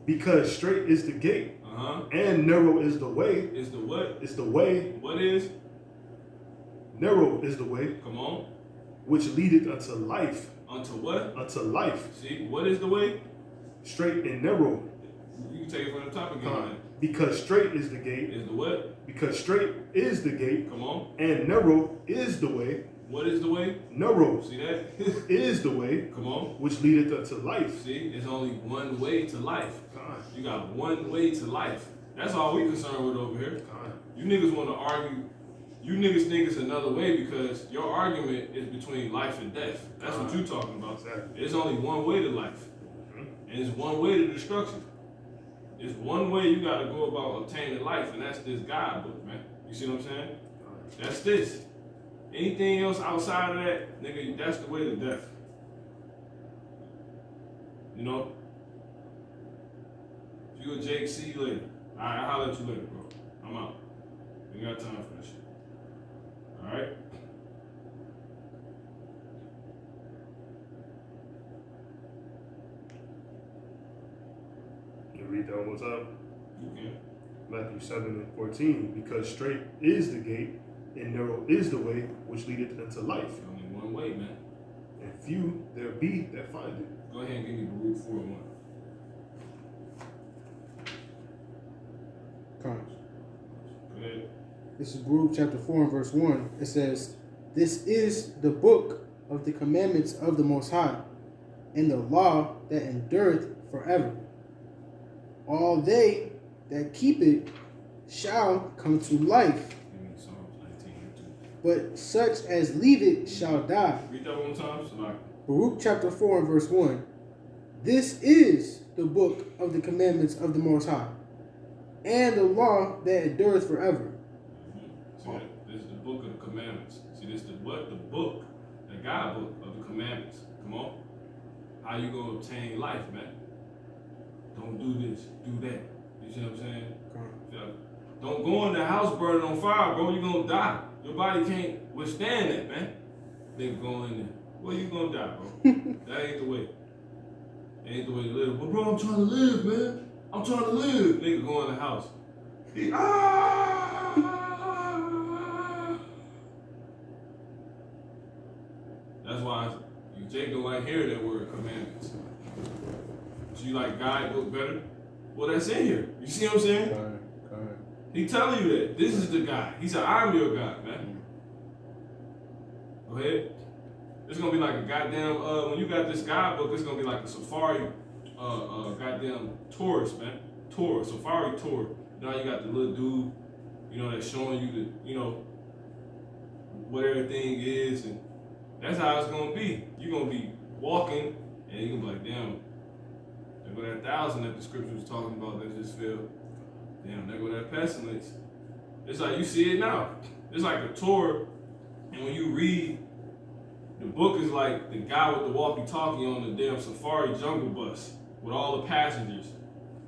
Speaker 3: Because straight is the gate
Speaker 1: Uh-huh.
Speaker 3: and narrow is the way.
Speaker 1: Is the what?
Speaker 3: Is the way.
Speaker 1: What is?
Speaker 3: Narrow is the way
Speaker 1: Come on.
Speaker 3: which leadeth unto life.
Speaker 1: Unto what?
Speaker 3: Unto life.
Speaker 1: See, what is the way?
Speaker 3: Straight and narrow.
Speaker 1: You can take it from the top again. Man.
Speaker 3: Because straight is the gate.
Speaker 1: Is the what?
Speaker 3: Because straight is the gate.
Speaker 1: Come on.
Speaker 3: And narrow is the way.
Speaker 1: What is the way?
Speaker 3: Narrow
Speaker 1: See that?
Speaker 3: is the way
Speaker 1: Come on.
Speaker 3: which leadeth unto life.
Speaker 1: See, there's only one way to life.
Speaker 3: God.
Speaker 1: You got one way to life. That's all we concerned with over here.
Speaker 3: God.
Speaker 1: You niggas want to argue. You niggas think it's another way because your argument is between life and death. That's what you talking about.
Speaker 3: Exactly.
Speaker 1: There's only one way to life. And it's one way to destruction. It's one way you got to go about obtaining life, and that's this God book, man. You see what I'm saying? That's this. Anything else outside of that, nigga, that's the way to death. You know? If you a Jake, see you later. Alright, I'll holler at you later, bro. I'm out. We got time for this shit. Alright?
Speaker 3: You read that one more time.
Speaker 1: You can.
Speaker 3: Matthew 7 and 14. Because straight is the gate and narrow is the way which leadeth unto life.
Speaker 1: Only one way, man.
Speaker 3: And few there be that find it.
Speaker 1: Go ahead and give me Baruch 4:1.
Speaker 2: Cons.
Speaker 1: Go ahead.
Speaker 2: This is Baruch chapter 4 and verse 1. It says, this is the book of the commandments of the Most High, and the law that endureth forever. All they that keep it shall come to life,
Speaker 1: Give me Psalms 19:2.
Speaker 2: but such as leave it shall die.
Speaker 1: Read that one more time, so like.
Speaker 2: Baruch chapter 4 and verse 1. This is the book of the commandments of the Most High, and the law that endureth forever.
Speaker 1: See that? This is the book of the commandments. See, this is the what? The book, the God book of the commandments. Come on. How you gonna obtain life, man? Don't do this, do that. You see what I'm saying? Yeah. Don't go in the house burning on fire, bro. You're gonna die. Your body can't withstand that, man. Nigga go in there. Well, you gonna die, bro. That ain't the way. That ain't the way to live. But bro, I'm trying to live, man. I'm trying to live. Nigga go in the house. That's why Jake don't like hear that word commandments. So you like guidebook better? Well, that's in here. You see what I'm saying? He telling you that this is the guy. He said, I'm your God, man. Go ahead. It's gonna be like a goddamn when you got this guidebook, it's gonna be like a safari goddamn tourist, man. Tour, safari tour. Now you got the little dude, you know, that's showing you the, you know, what everything is, and that's how it's gonna be. You're gonna be walking and you're gonna be like, damn, there go that 1,000 that the scripture was talking about that just fell. Damn, there go that pestilence. It's like you see it now. It's like a tour, and when you read, the book is like the guy with the walkie-talkie on the damn safari jungle bus with all the passengers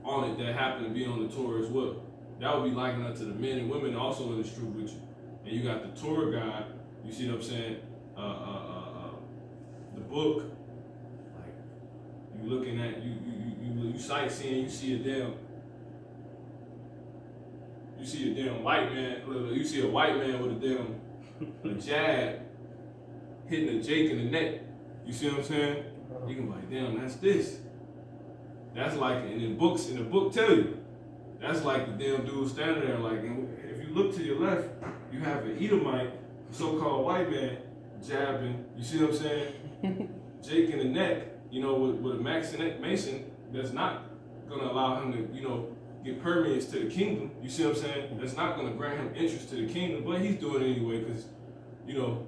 Speaker 1: on it that happen to be on the tour as well. That would be likened unto the men and women also in this troop with you. And you got the tour guide, you see what I'm saying? The book, like you looking at you sightseeing, you see a damn white man, you see a white man with a damn a jab hitting a Jake in the neck. You see what I'm saying? You can be like, damn, that's this. That's like, and in the book tell you, that's like the damn dude standing there like, and if you look to your left, you have an Edomite so-called white man jabbing, you see what I'm saying? Jake in the neck, you know, with a Mason that's not gonna allow him to, you know, get permeates to the kingdom. You see what I'm saying? That's not gonna grant him interest to the kingdom, but he's doing it anyway because, you know,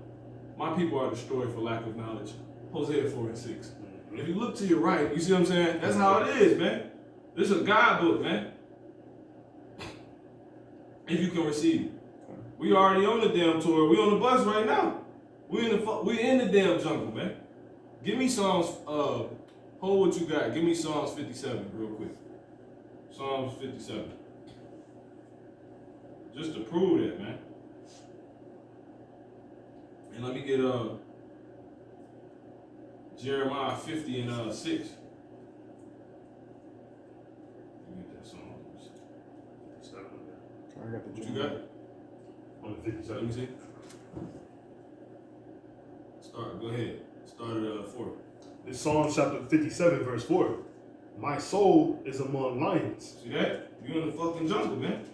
Speaker 1: my people are destroyed for lack of knowledge. Hosea 4:6. If you look to your right, you see what I'm saying? That's how it is, man. This is a guidebook, man. If you can receive it. We already on the damn tour. We on the bus right now. We in the damn jungle, man. Give me Psalms, hold what you got. Give me Psalms 57 real quick. Psalms 57. Just to prove that, man. And let me get Jeremiah 50 and 6. Let me get that song.
Speaker 2: I got the
Speaker 1: What you got?
Speaker 3: On the
Speaker 1: Let me
Speaker 3: 57.
Speaker 1: see. Start. Go ahead. Start at 4.
Speaker 3: It's Psalm chapter 57, verse 4. My soul is among lions.
Speaker 1: See that? You in the fucking jungle, man.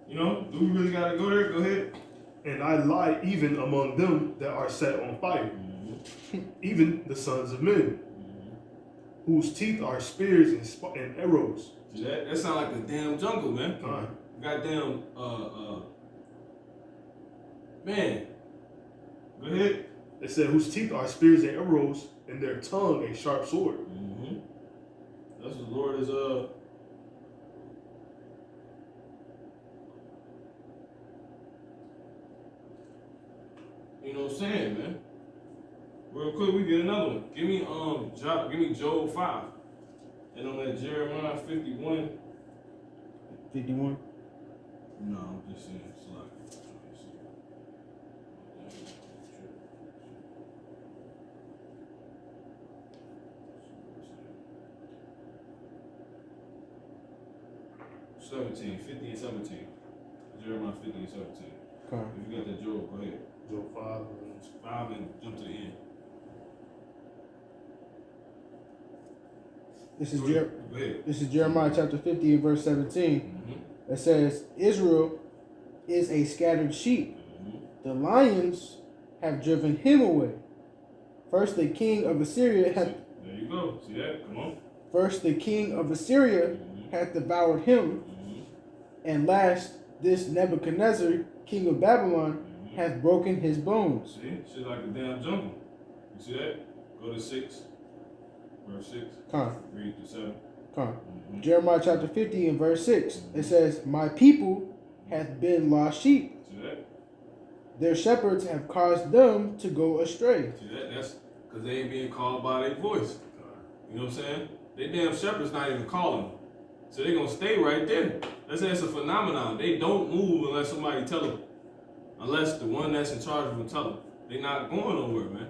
Speaker 1: You know? Do we really gotta go there? Go ahead.
Speaker 3: And I lie even among them that are set on fire, even the sons of men, whose teeth are spears and arrows.
Speaker 1: See that? That sound like the damn jungle, man. Goddamn, man. Go ahead.
Speaker 3: It said, whose teeth are spears and arrows, and their tongue a sharp sword.
Speaker 1: That's what the Lord is, you know what I'm saying, man? Real quick, we get another one. Give me Job 5. And on that Jeremiah 51.
Speaker 2: 51.
Speaker 1: No, I'm just saying, it's like, $17, 50 and 17. Jeremiah 50 and 17.
Speaker 2: Okay.
Speaker 1: If you got that Job, go ahead.
Speaker 3: Job 5.
Speaker 1: 5 and jump to the end.
Speaker 2: This is
Speaker 1: Go ahead.
Speaker 2: This is Jeremiah chapter 50 and verse 17. It says, Israel is a scattered sheep. The lions have driven him away. First the king of Assyria hath
Speaker 1: There you go. See that? Come on.
Speaker 2: First the king of Assyria hath devoured him, and last this Nebuchadnezzar, king of Babylon, hath broken his bones.
Speaker 1: See? Shit like a damn jungle. You see that? Go to 6. Verse 6. Read to 7.
Speaker 2: Jeremiah chapter 50 and verse 6. It says, My people hath been lost sheep.
Speaker 1: See that?
Speaker 2: Their shepherds have caused them to go astray.
Speaker 1: See that? That's because they ain't being called by their voice. You know what I'm saying? They damn shepherds not even calling them. So they going to stay right there. That's a phenomenon. They don't move unless somebody tell them. Unless the one that's in charge of them tell them. They not going nowhere, man.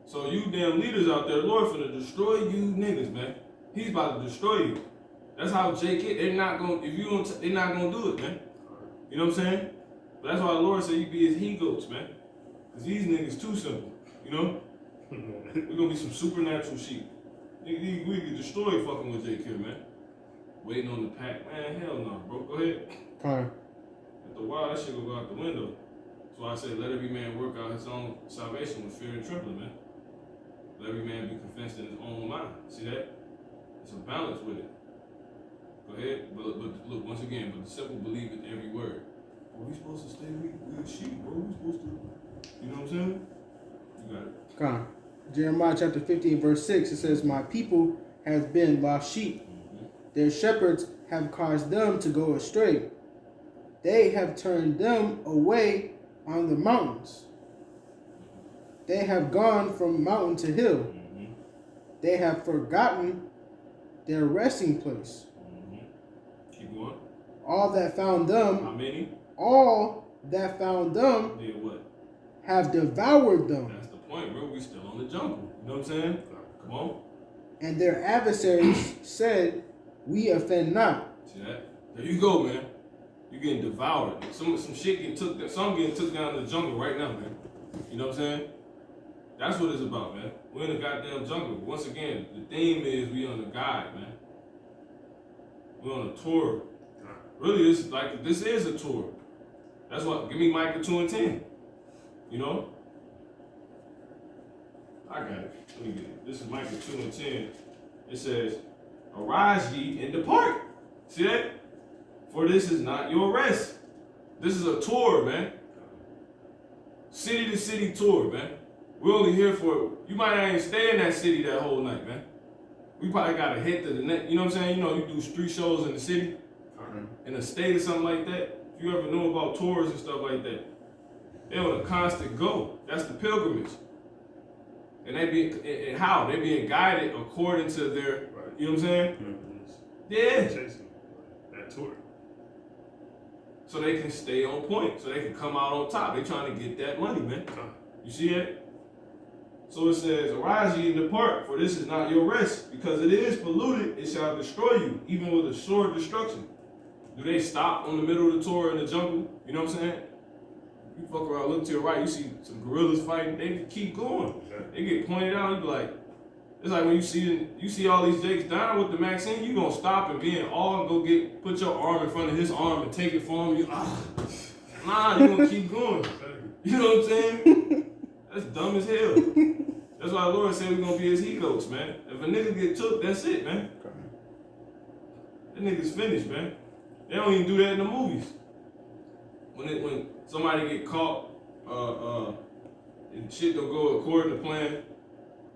Speaker 1: So you damn leaders out there, Lord finna destroy you niggas, man. He's about to destroy you. That's how Jake is. They're not gonna, if you don't, they're not gonna do it, man. You know what I'm saying? But that's why the Lord said you be his he-goats, man. Cause these niggas too simple, you know? We're gonna be some supernatural sheep. Nigga, we get destroyed fucking with Jake here, man. Waiting on the pack. Man, hell no, bro. Go ahead. After a while, that shit gonna go out the window. That's why I say let every man work out his own salvation with fear and trembling, man. Let every man be convinced in his own mind. See that? It's a balance with it. Go ahead. But look, once again, but the simple believe in every word. Well, we supposed to stay with sheep, bro. We supposed to, you know what I'm saying? You got it.
Speaker 2: Jeremiah chapter 50 verse 6. It says, My people have been lost sheep. Their shepherds have caused them to go astray. They have turned them away on the mountains. They have gone from mountain to hill. They have forgotten their resting place.
Speaker 1: Keep going.
Speaker 2: All that found them.
Speaker 1: How many?
Speaker 2: All that found them.
Speaker 1: Did what?
Speaker 2: Have devoured them.
Speaker 1: That's the point, bro. We still on the jungle. You know what I'm saying? Come on.
Speaker 2: And their adversaries said, We offend not.
Speaker 1: See that? There you go, man. You getting devoured. Some shit getting took. Some getting took down in the jungle right now, man. You know what I'm saying? That's what it's about, man. We're in the goddamn jungle. Once again, the theme is we on the guide, man. We're on a tour. Really, this is a tour. That's what. Give me Micah 2:10. You know. I got it. Let me get it. This is Micah 2:10. It says, "Arise ye and depart." See that? For this is not your rest. This is a tour, man. City to city tour, man. We're only here for, you might not even stay in that city that whole night, man. We probably got to hit to the next, you know what I'm saying? You know, you do street shows in the city, in a state or something like that. If you ever know about tours and stuff like that, they're on a constant go. That's the pilgrimage. And they be, and how? They're being guided according to their, you know what I'm saying? Yeah.
Speaker 3: Chasing that tour.
Speaker 1: So they can stay on point, so they can come out on top. They trying to get that money, man. You see that? So it says, "Arise ye and depart, for this is not your rest, because it is polluted, it shall destroy you, even with a sword destruction." Do they stop on the middle of the tour in the jungle? You know what I'm saying? You fuck around, look to your right, you see some gorillas fighting, they keep going. They get pointed out, you be like, it's like when you see all these jakes down with the Maxine, you gonna stop and be in awe and go put your arm in front of his arm and take it for him. Nah, you gonna keep going. You know what I'm saying? That's dumb as hell. That's why the Lord said we're gonna be his he-goats, man. If a nigga get took, that's it, man. That nigga's finished, man. They don't even do that in the movies. When somebody get caught, and shit don't go according to plan,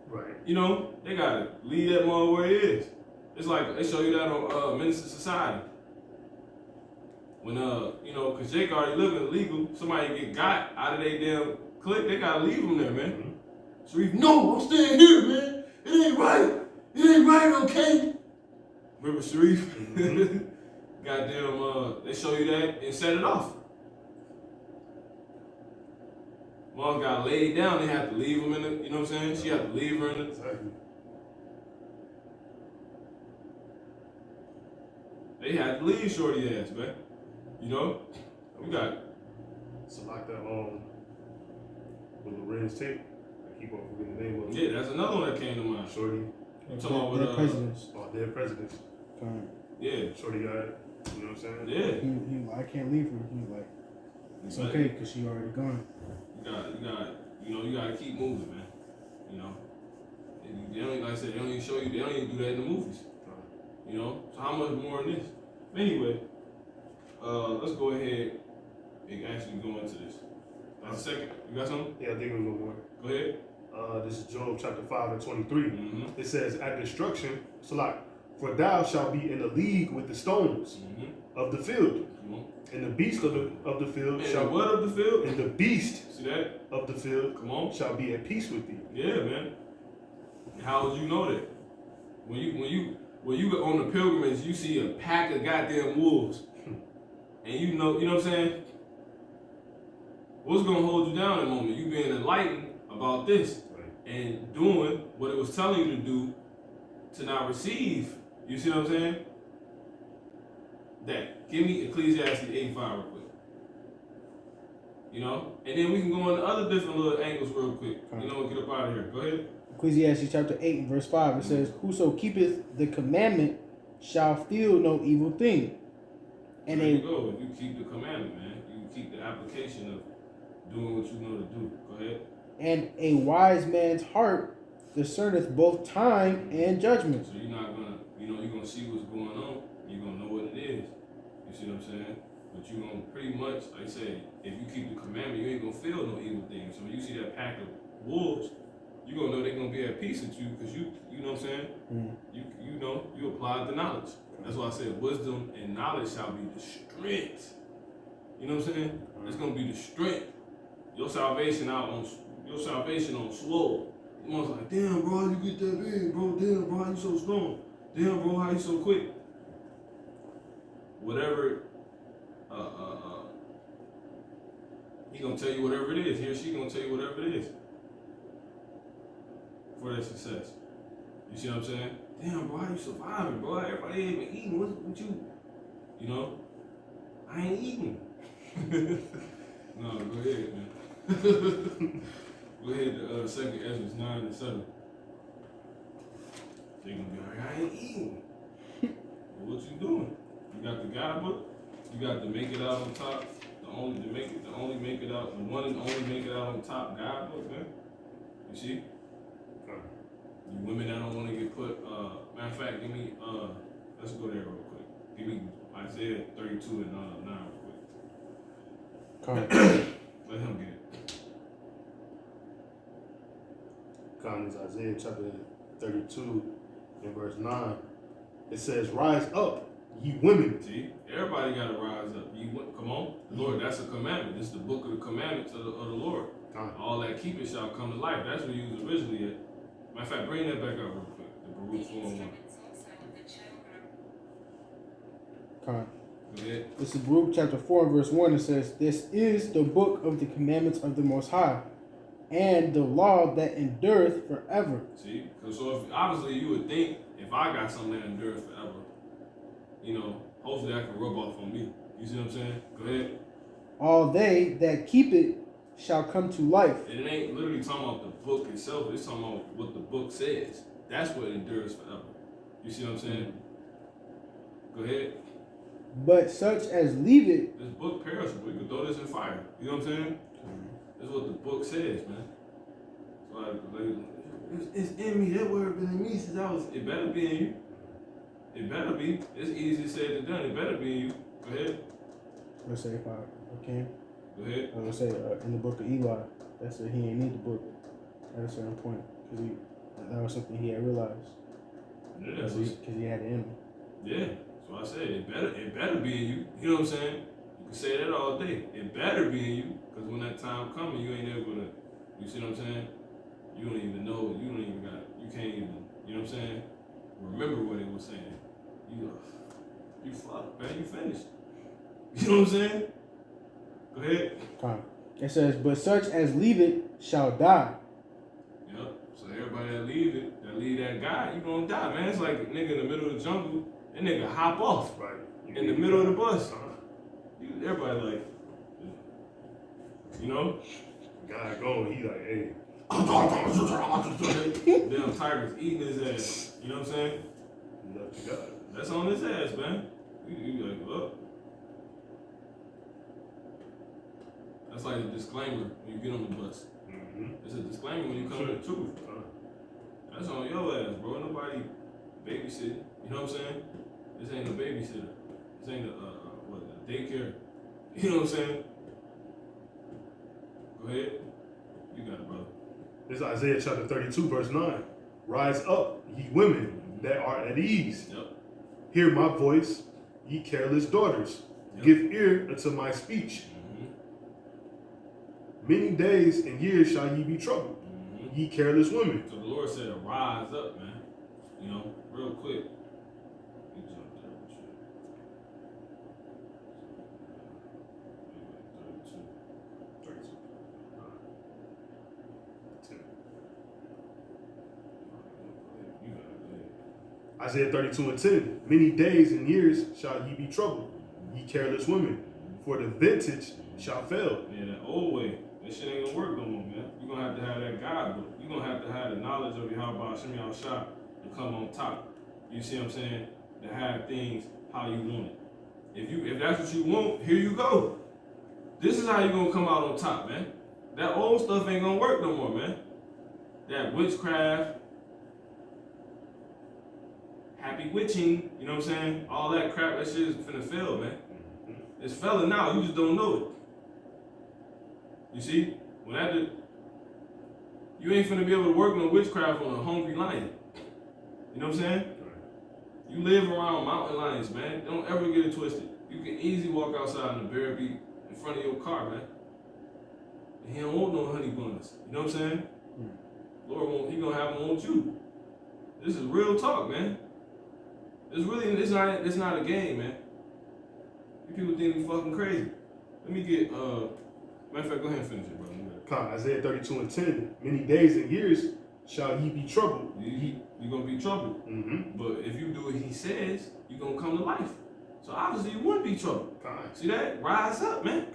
Speaker 3: right?
Speaker 1: You know, they gotta leave that mother where it is. It's like they show you that on Menace to Society. When you know, cause Jake already living illegal, somebody get got out of their damn clique, they gotta leave him there, man. Mm-hmm. Sharif, no, I'm staying here, man. It ain't right. It ain't right, okay? Remember Sharif? Mm-hmm. Goddamn, they show you that and set it off. Mom got laid down, they had to leave him in the, you know what I'm saying? She had to leave her in the.
Speaker 3: Exactly.
Speaker 1: They had to leave shorty ass, man. You know? We got.
Speaker 3: So like that, with Lorenz tape, I keep on forgetting the name of it.
Speaker 1: Yeah, that's another one that came to mind.
Speaker 3: Shorty.
Speaker 2: You talking about with presidents.
Speaker 3: Oh, dead presidents.
Speaker 1: Yeah.
Speaker 3: Shorty got it. You know what I'm saying?
Speaker 1: Yeah.
Speaker 2: He like, I can't leave her. He like, it's okay because she already gone.
Speaker 1: You gotta keep moving, man. You know, and they don't, like I said, they don't even show you. They don't even do that in the movies. You know, so how much more in this? Anyway, let's go ahead and actually go into this. That's a second. You got something?
Speaker 3: Yeah, I think it was one more.
Speaker 1: Go ahead.
Speaker 3: This is Job chapter 5 and 23.
Speaker 1: Mm-hmm.
Speaker 3: It says, "At destruction, so like, for thou shalt be in a league with the stones of the field, and the beast of the field
Speaker 1: and
Speaker 3: shall
Speaker 1: the what of the field?
Speaker 3: And the beast
Speaker 1: see that
Speaker 3: of the field shall be at peace with thee."
Speaker 1: Yeah, man. How would you know that? When you go on the pilgrimage, you see a pack of goddamn wolves, and you know what I'm saying? What's gonna hold you down in a moment? You being enlightened about this and doing what it was telling you to do to not receive. You see what I'm saying? That. Give me Ecclesiastes 8:5 real quick. You know? And then we can go into other different little angles real quick. You know, get up out of here. Go ahead.
Speaker 2: Ecclesiastes chapter 8 and verse 5, it says, "Whoso keepeth the commandment shall feel no evil thing." And
Speaker 1: there you go. If you keep the commandment, man, you keep the application of doing what you know to do. Go ahead.
Speaker 2: "And a wise man's heart discerneth both time and judgment."
Speaker 1: So you're not gonna, you're gonna see what's going on. You're gonna know what it is. You see what I'm saying? But you're gonna pretty much, like I say, if you keep the commandment, you ain't gonna feel no evil thing. So when you see that pack of wolves, you're gonna know they're gonna be at peace with you because you know what I'm saying? You applied the knowledge. That's why I said wisdom and knowledge shall be the strength. You know what I'm saying? It's gonna be the strength. Your salvation on slow. You was like, damn, bro, how you get that big, bro? Damn, bro, how you so strong? Damn, bro, how you so quick? Whatever, he gonna tell you whatever it is. He or she gonna tell you whatever it is for their success. You see what I'm saying? Damn, bro, how you surviving, bro? Everybody ain't even eating. What you? You know, I ain't eating. No, go ahead, man. Go ahead to 2nd Ezra 9 and 7. They're gonna be like, I ain't eating. Well, what you doing? You got the guidebook, you got the Make It Out on Top, the the only make it out, the one and only make it out on top God book, man. You see? You women that don't want to get put, matter of fact, give me, let's go there real quick. Give me Isaiah 32 and 9 real quick. Let him get it.
Speaker 3: Is Isaiah chapter 32 and verse 9. It says, "Rise up, ye women."
Speaker 1: See, everybody got to rise up. Come on, Lord, that's a commandment. This is the book of the commandments of the Lord. All that keep it shall come to life. That's what you was originally at. Matter of fact, bring that back up real quick. The Baruch 4:1. Go ahead.
Speaker 2: This is Baruch chapter 4 and verse 1. It says, "This is the book of the commandments of the Most High, and the law that endureth forever."
Speaker 1: See, because so if, obviously you would think if I got something that endures forever, you know, hopefully that can rub off on me. You see what I'm saying? Go ahead.
Speaker 2: "All they that keep it shall come to life."
Speaker 1: And it ain't literally talking about the book itself. It's talking about what the book says. That's what endures forever. You see what I'm saying? Go ahead.
Speaker 2: "But such as leave it,"
Speaker 1: This book perishable. You can throw this in fire. You know what I'm saying? That's what the book says, man. So it's in me. That word been in me since I was. It better be in you. It better be. It's easier said than done. It better be in you. Go ahead.
Speaker 2: let's say if I can,
Speaker 1: Go ahead.
Speaker 2: I would say in the book of Eli, that said he ain't need the book at a certain point because that was something he had realized
Speaker 1: Yeah,
Speaker 2: because he had it in him.
Speaker 1: yeah. So I said it better be in you. You know what I'm saying? You can say that all day. It better be in you, because when that time comes, you ain't able to. You see what I'm saying? You don't even know. You don't even got. You can't even. You know what I'm saying? Remember what it was saying. You fucked, man. You finished. You know what I'm saying? Go ahead.
Speaker 2: Fine. It says, "But such as leave it shall die."
Speaker 1: Yep. So everybody that leave that guy, you gonna die, man. It's like a nigga in the middle of the jungle. That nigga hop off in the middle of the bus. Everybody like, you know?
Speaker 3: Guy going, he like, hey.
Speaker 1: Damn tigers eating his ass. You know what I'm saying?
Speaker 3: Love to God.
Speaker 1: That's on his ass, man. You like, look. That's like a disclaimer when you get on the bus.
Speaker 3: Mm-hmm.
Speaker 1: It's a disclaimer when you come to the truth. That's on your ass, bro. Nobody babysitting. You know what I'm saying? This ain't a babysitter. This ain't a daycare. You know what I'm saying? Go ahead. You got it, brother.
Speaker 3: This is Isaiah chapter 32, verse 9. "Rise up, ye women that are at ease.
Speaker 1: Yep.
Speaker 3: Hear my voice, ye careless daughters.
Speaker 1: Yep.
Speaker 3: Give ear unto my speech. Many days and years shall ye be troubled, ye careless women."
Speaker 1: So the Lord said, rise up, man. You know, real quick. Let me jump there with you.
Speaker 3: 32. 10.
Speaker 1: You got it, go ahead.
Speaker 3: Isaiah 32 and 10. "Many days and years shall ye be troubled, ye careless women, for the vintage shall fail."
Speaker 1: Yeah, that old way. That shit ain't gonna work no more, man. You're gonna have to have that God book. You're gonna have to have the knowledge of Yahweh Shem Yahushua to come on top. You see what I'm saying? To have things how you want it. If that's what you want, here you go. This is how you're gonna come out on top, man. That old stuff ain't gonna work no more, man. That witchcraft, happy witching, you know what I'm saying? All that crap, that shit is finna fail, man. It's failing now, you just don't know it. You see, you ain't finna be able to work no witchcraft on a hungry lion. You know what I'm saying? You live around mountain lions, man. Don't ever get it twisted. You can easily walk outside and the bear be in front of your car, man. And he don't want no honey buns. You know what I'm saying? Lord, he gonna have them want you. This is real talk, man. It's not a game, man. You people think we fucking crazy. Let me get matter of fact, go ahead and finish it, bro.
Speaker 3: Isaiah 32 and 10. "Many days and years shall ye be troubled."
Speaker 1: You're gonna be troubled.
Speaker 3: Mm-hmm.
Speaker 1: But if you do what he says, you're gonna come to life. So obviously you wouldn't be troubled. See that? Rise up, man.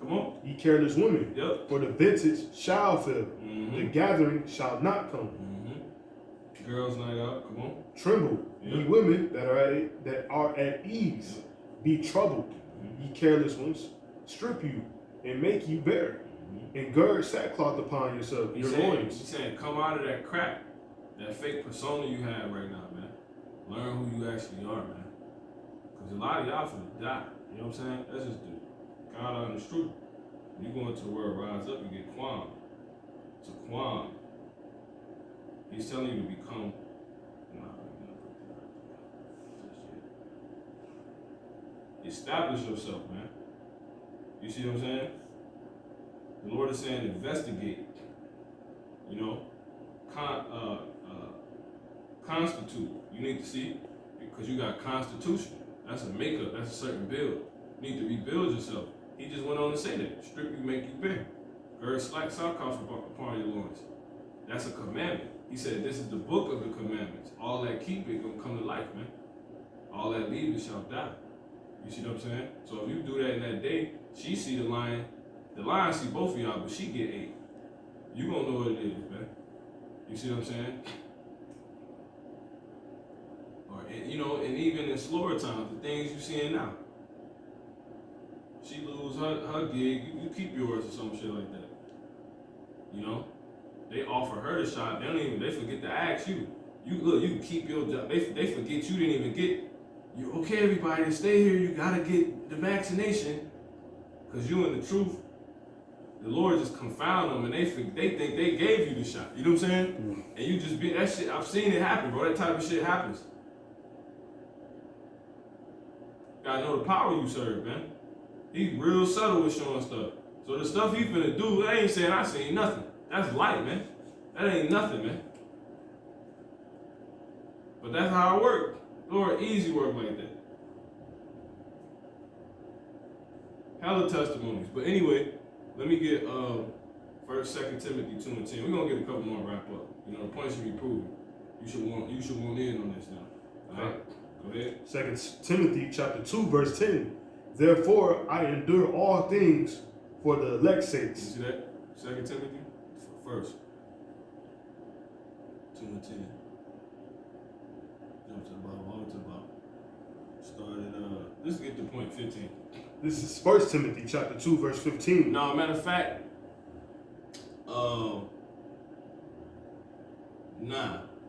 Speaker 1: Come on.
Speaker 3: "Ye careless women,
Speaker 1: Yep.
Speaker 3: for the vintage shall fail.
Speaker 1: Mm-hmm.
Speaker 3: The gathering shall not come.
Speaker 1: Mm-hmm. Girls night out. Come on.
Speaker 3: Tremble,
Speaker 1: Yep.
Speaker 3: ye women that are at ease. Be troubled, ye careless ones. strip you and make you bare, and gird sackcloth upon yourself,
Speaker 1: He's
Speaker 3: your
Speaker 1: saying,
Speaker 3: loins.
Speaker 1: he's saying, come out of that crap, that fake persona you have right now, man. Learn who you actually are, man. Because a lot of y'all finna die. You know what I'm saying? That's just the God honest truth. When you go into the word rise up, you get quam. It's a quam. He's telling you to become. Establish yourself, man. You see what I'm saying? The Lord is saying investigate. You know, constitute. You need to see, because you got constitution. That's a makeup. That's a certain build. You need to rebuild yourself. He just went on to say that. Strip you, make you bare. Gird slack sackcloth upon your loins. That's a commandment. He said this is the book of the commandments. All that keep it gonna come to life, man. All that leave it shall die. You see what I'm saying? So if you do that in that day, she see the lion see both of y'all, but she get 8. You gonna know what it is, man. You see what I'm saying? Or, you know, and even in slower times, the things you seeing now. She lose her gig, you keep yours or some shit like that. You know? They offer her the shot, they forget to ask you. You can keep your job. They forget you didn't even get. You okay, everybody, stay here. You gotta get the vaccination, cause you in the truth. The Lord just confound them, and they think they gave you the shot. You know what I'm saying? Mm-hmm. And you just be that shit. I've seen it happen, bro. That type of shit happens. Gotta know the power you serve, man. He's real subtle with showing stuff. So the stuff he finna do, I ain't saying I seen nothing. That's light, man. That ain't nothing, man. But that's how it works. Lord, easy work like that. Hella testimonies. But anyway, let me get 1st, 2nd Timothy 2 and 10. We're gonna get a couple more wrap up. You know, the point should be proven. You should want in on this now. Alright? Go ahead.
Speaker 3: 2 Timothy chapter 2, verse 10. Therefore I endure all things for the elect's sakes.
Speaker 1: You see that? 2 Timothy? First. 2 and 10. Jump to the bottom, all to the bottom. Started, let's get to point 15.
Speaker 3: This is 1 Timothy chapter 2, verse 15.
Speaker 1: No, matter of fact, 9.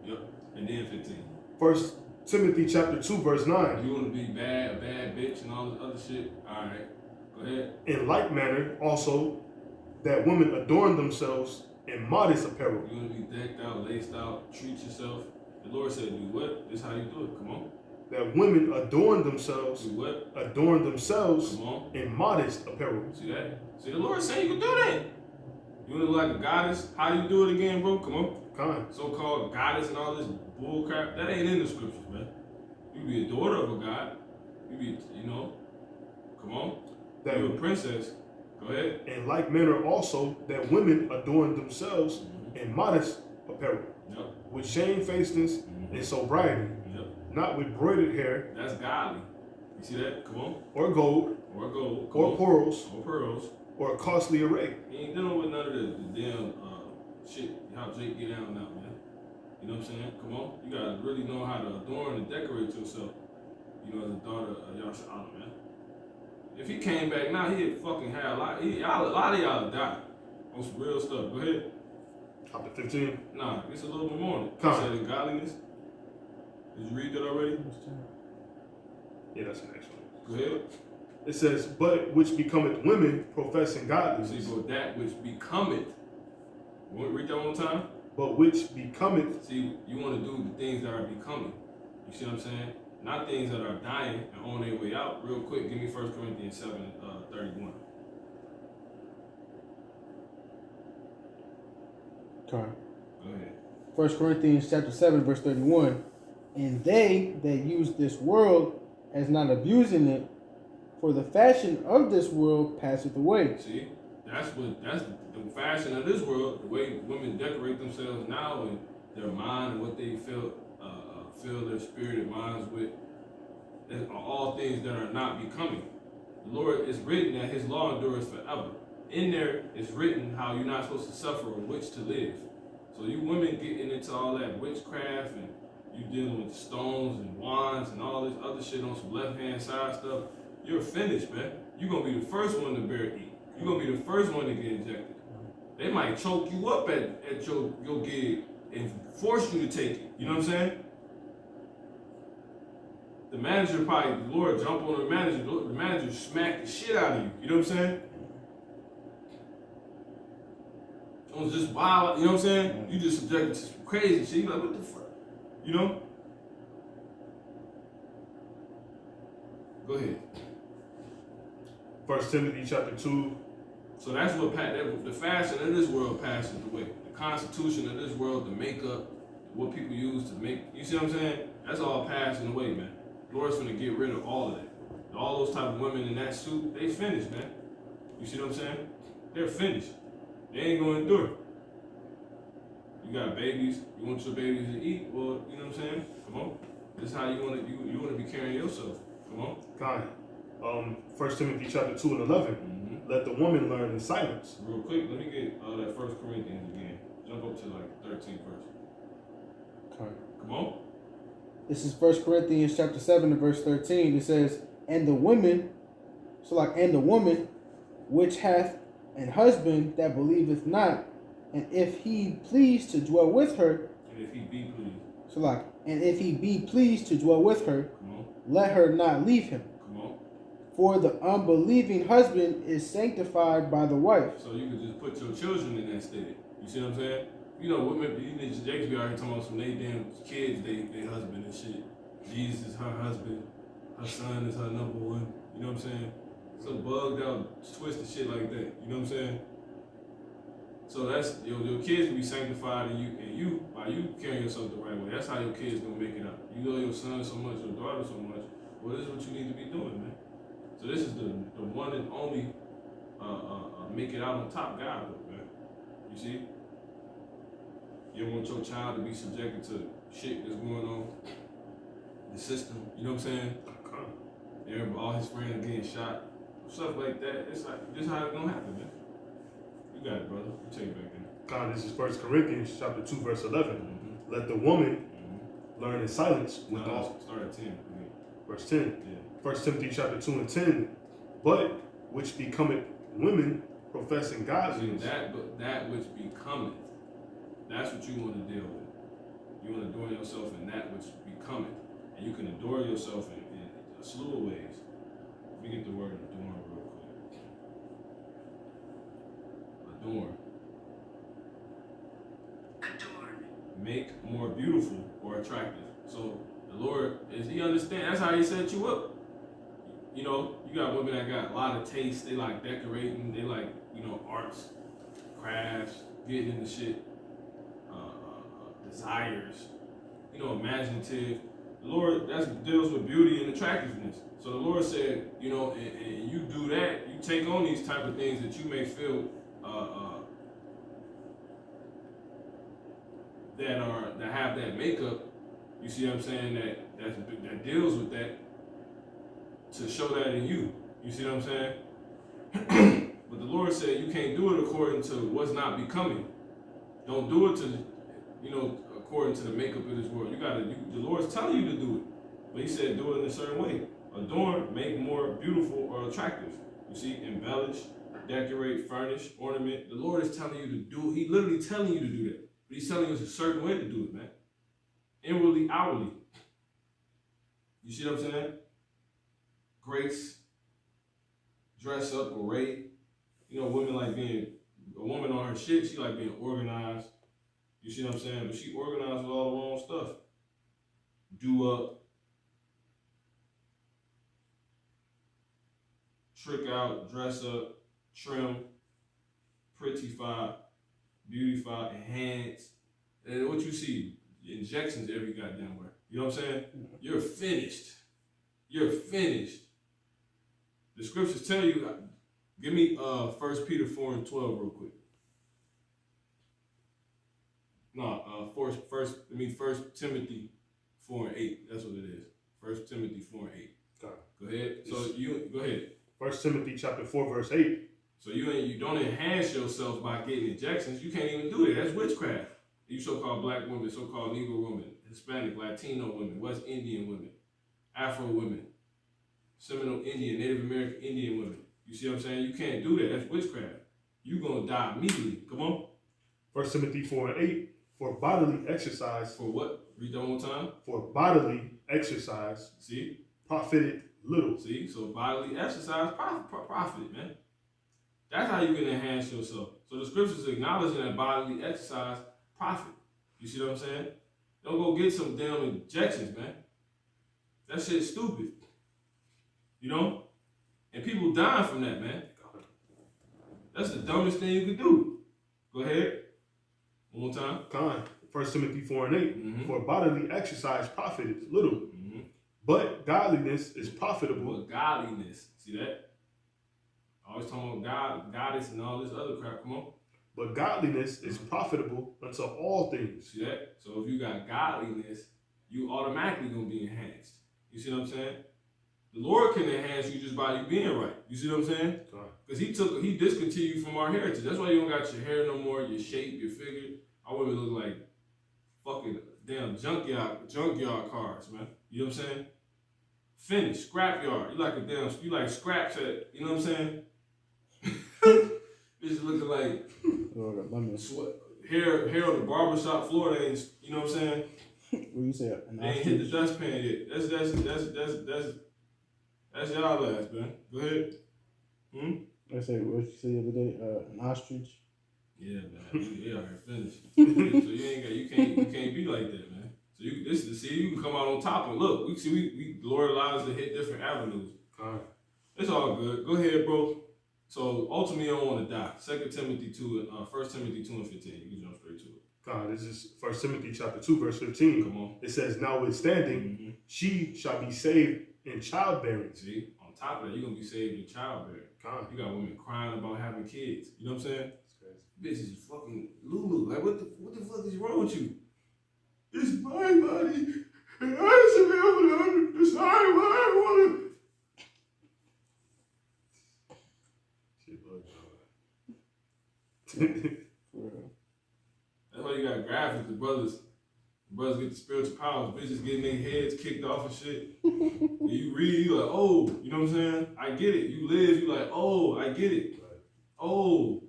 Speaker 1: Yep. And then 15.
Speaker 3: 1 Timothy chapter 2, verse 9.
Speaker 1: You want to be a bad bitch and all this other shit? Alright. Go ahead.
Speaker 3: In like manner, also, that women adorn themselves in modest apparel.
Speaker 1: You want to be decked out, laced out, treat yourself. The Lord said, do what? This is how you do it. Come on.
Speaker 3: That women adorn themselves.
Speaker 1: Do what?
Speaker 3: Adorn themselves
Speaker 1: Come on.
Speaker 3: in modest apparel.
Speaker 1: See that? See, the Lord said you can do that. You want to look like a goddess? How do you do it again, bro? Come on. So-called goddess and all this bull crap. That ain't in the scriptures, man. You be a daughter of a god. You be, you know. Come on. You're a princess. Go ahead.
Speaker 3: In like manner also, that women adorn themselves in modest apparel.
Speaker 1: Yep.
Speaker 3: With shamefacedness and sobriety.
Speaker 1: Yep.
Speaker 3: Not with broided hair.
Speaker 1: That's godly. You see that? Come on.
Speaker 3: Or gold.
Speaker 1: Or gold.
Speaker 3: Or pearls.
Speaker 1: Or pearls.
Speaker 3: Or a costly array.
Speaker 1: He ain't dealing with none of the damn shit, how Jake get down now, man. You know what I'm saying? Come on. You gotta really know how to adorn and decorate yourself. You know, as a daughter of Yahshua, man. If he came back now, he'd fucking have a lot of y'all would die on some real stuff. Go ahead.
Speaker 3: Chapter 15.
Speaker 1: Nah, it's a little bit more.
Speaker 3: Come.
Speaker 1: It said in godliness. Did you read that already?
Speaker 3: Yeah, that's the next one.
Speaker 1: Go ahead.
Speaker 3: It says, but which becometh women professing godliness.
Speaker 1: See, so that which becometh. You want to read that one time?
Speaker 3: But which becometh.
Speaker 1: See, you want to do the things that are becoming. You see what I'm saying? Not things that are dying and on their way out. Real quick, give me 1 Corinthians 7, 31.
Speaker 2: Okay.
Speaker 1: Go ahead.
Speaker 2: 1 Corinthians chapter 7, verse 31. And they that use this world as not abusing it, for the fashion of this world passeth away.
Speaker 1: See, that's the fashion of this world. The way women decorate themselves now, and their mind and what they fill their spirited minds with, are all things that are not becoming. The Lord is written that His law endures forever. In there is written how you're not supposed to suffer or which to live. So you women getting into all that witchcraft and you dealing with stones and wands and all this other shit on some left-hand side stuff, you're finished, man. You're gonna be the first one to bear heat. You're gonna be the first one to get injected. They might choke you up at your gig and force you to take it. You know what I'm saying? The manager probably, the Lord jump on the manager smack the shit out of you. You know what I'm saying? It was just wild, you know what I'm saying? You just subjected to some crazy shit. You like, what the fuck? You know? Go ahead.
Speaker 3: 1 Timothy chapter 2.
Speaker 1: So that's what the fashion of this world passes away. The constitution of this world, the makeup, what people use to make, you see what I'm saying? That's all passing away, man. The Lord's gonna get rid of all of that. All those type of women in that suit, they finished, man. You see what I'm saying? They're finished. They ain't gonna endure. You got babies, you want your babies to eat, well, you know what I'm saying? Come on. This is how you wanna be carrying yourself. Come on.
Speaker 3: God. 1 Timothy chapter 2 and 11. Let the woman learn in silence.
Speaker 1: Real quick, let me get that 1 Corinthians again. Jump up to like 13th verse.
Speaker 2: Okay.
Speaker 1: Come on.
Speaker 2: This is 1 Corinthians chapter 7 and verse 13. It says, and the woman which hath an husband that believeth not, and if he please to dwell with her,
Speaker 1: And if he be pleased.
Speaker 2: and if he be pleased to dwell with her,
Speaker 1: Come on.
Speaker 2: let her not leave him.
Speaker 1: Come on.
Speaker 2: For the unbelieving husband is sanctified by the wife.
Speaker 1: So you could just put your children in that state. You see what I'm saying? You know, women, Jakes be out here talking about some they damn kids, they husband and shit. Jesus is her husband. Her son is her number one. You know what I'm saying? Some bugged out, twisted shit like that. You know what I'm saying? So that's your kids will be sanctified, and you by you carrying yourself the right way. That's how your kids gonna make it out. You love your son so much, your daughter so much. Well, this is what you need to be doing, man. So this is the one and only make it out on top guy, man. You see? You don't want your child to be subjected to shit that's going on, the system. You know what I'm saying? Everybody, all his friends getting shot, stuff like that. It's like this is how it's gonna happen, man. You got it, brother. I'll take it back in.
Speaker 3: God, this is 1 Corinthians chapter 2 verse 11. Let the woman learn in silence with all.
Speaker 1: Start at 10.
Speaker 3: Verse 10.
Speaker 1: Yeah.
Speaker 3: 1 Timothy chapter 2 and 10. But which becometh women professing
Speaker 1: See,
Speaker 3: godliness.
Speaker 1: that which becometh. That's what you want to deal with. You want to adore yourself in that which becometh. And you can adore yourself in a slew of ways. Let me get the word adorn real quick. Adorn. Make more beautiful or attractive. So the Lord, He understand. That's how He set you up. You know, you got women that got a lot of taste. They like decorating. They like, arts, crafts, getting into shit, desires. Imaginative. The Lord deals with beauty and attractiveness. So the Lord said, and you do that. You take on these type of things that you may feel that have that makeup. You see what I'm saying? That deals with that to show that in you. You see what I'm saying? But the Lord said you can't do it according to what's not becoming. Don't do it to, according to the makeup of this world. The Lord's telling you to do it. But He said do it in a certain way. Adorn, make more beautiful or attractive. You see, embellish, decorate, furnish, ornament. The Lord is telling you to do, He literally telling you to do that. But He's telling us a certain way to do it, man. Inwardly, outwardly. You see what I'm saying? Grace, dress up, array. Women like being, a woman on her shit, she like being organized. You see what I'm saying? But she organized with all the wrong stuff. Do up. Trick out, dress up, trim, prettify, beautify, enhance. And what you see, injections every goddamn where. You know what I'm saying? You're finished. You're finished. The scriptures tell you, give me 1 Peter 4 and 12 real quick. No, 1 Timothy 4 and 8. That's what it is. 1 Timothy 4 and 8. Go ahead. So go ahead.
Speaker 3: 1 Timothy chapter 4 verse 8.
Speaker 1: So you don't enhance yourself by getting injections. You can't even do it. That's witchcraft. You so-called black women, so-called Negro women, Hispanic, Latino women, West Indian women, Afro women. Seminole Indian, Native American Indian women. You see what I'm saying? You can't do that. That's witchcraft. You're going to die immediately. Come on.
Speaker 3: 1 Timothy 4:8, for bodily exercise,
Speaker 1: For what? Read that one more time.
Speaker 3: for bodily exercise,
Speaker 1: See?
Speaker 3: profited little.
Speaker 1: See? So bodily exercise, profit, man. That's how you can enhance yourself. So the scriptures acknowledging that bodily exercise, profit. You see what I'm saying? Don't go get some damn injections, man. That shit's stupid. You know? And people dying from that, man. That's the dumbest thing you could do. Go ahead. One more time.
Speaker 3: Con, 1 Timothy 4:8, for bodily exercise profited little, but godliness is profitable.
Speaker 1: But godliness, see that? Always talking about God, goddess, and all this other crap. Come on.
Speaker 3: But godliness is profitable unto all things.
Speaker 1: See that? So if you got godliness, you automatically gonna be enhanced. You see what I'm saying? The Lord can enhance you just by you being right. You see what I'm saying? Because he discontinued from our heritage. That's why you don't got your hair no more, your shape, your figure. Our women look like fucking damn junkyard cars, man. You know what I'm saying? Finished, scrapyard. You like scraps at, you know what I'm saying? Bitch looking like hair on the barbershop floor. They ain't, you know what I'm saying?
Speaker 2: What you say?
Speaker 1: They ain't hit the dustpan yet. That's y'all ass, man. Go ahead.
Speaker 2: I say what you said the other day, an ostrich.
Speaker 1: Yeah, man. You out here finished. So you can't be like that, man. So you can come out on top and look. We the Lord allows us to hit different avenues. It's all good. Go ahead, bro. So ultimately, you don't want to die. 2 Timothy 2, 1 Timothy 2 and 15. You can jump straight to it.
Speaker 3: God, this is 1 Timothy chapter 2, verse 15.
Speaker 1: Come on.
Speaker 3: It says, notwithstanding, she shall be saved in childbearing.
Speaker 1: See, on top of that, you're gonna be saved in childbearing.
Speaker 3: God.
Speaker 1: You got women crying about having kids. You know what I'm saying?
Speaker 3: That's
Speaker 1: Bitch is fucking Lulu. Like, what the fuck is wrong with you? It's my body, and I should be able to decide what I want to. That's why you got graphics. The brothers get the spiritual powers. Bitches getting their heads kicked off and shit. And you read, you like, oh, you know what I'm saying? I get it. You live, you like, oh, I get it. Oh,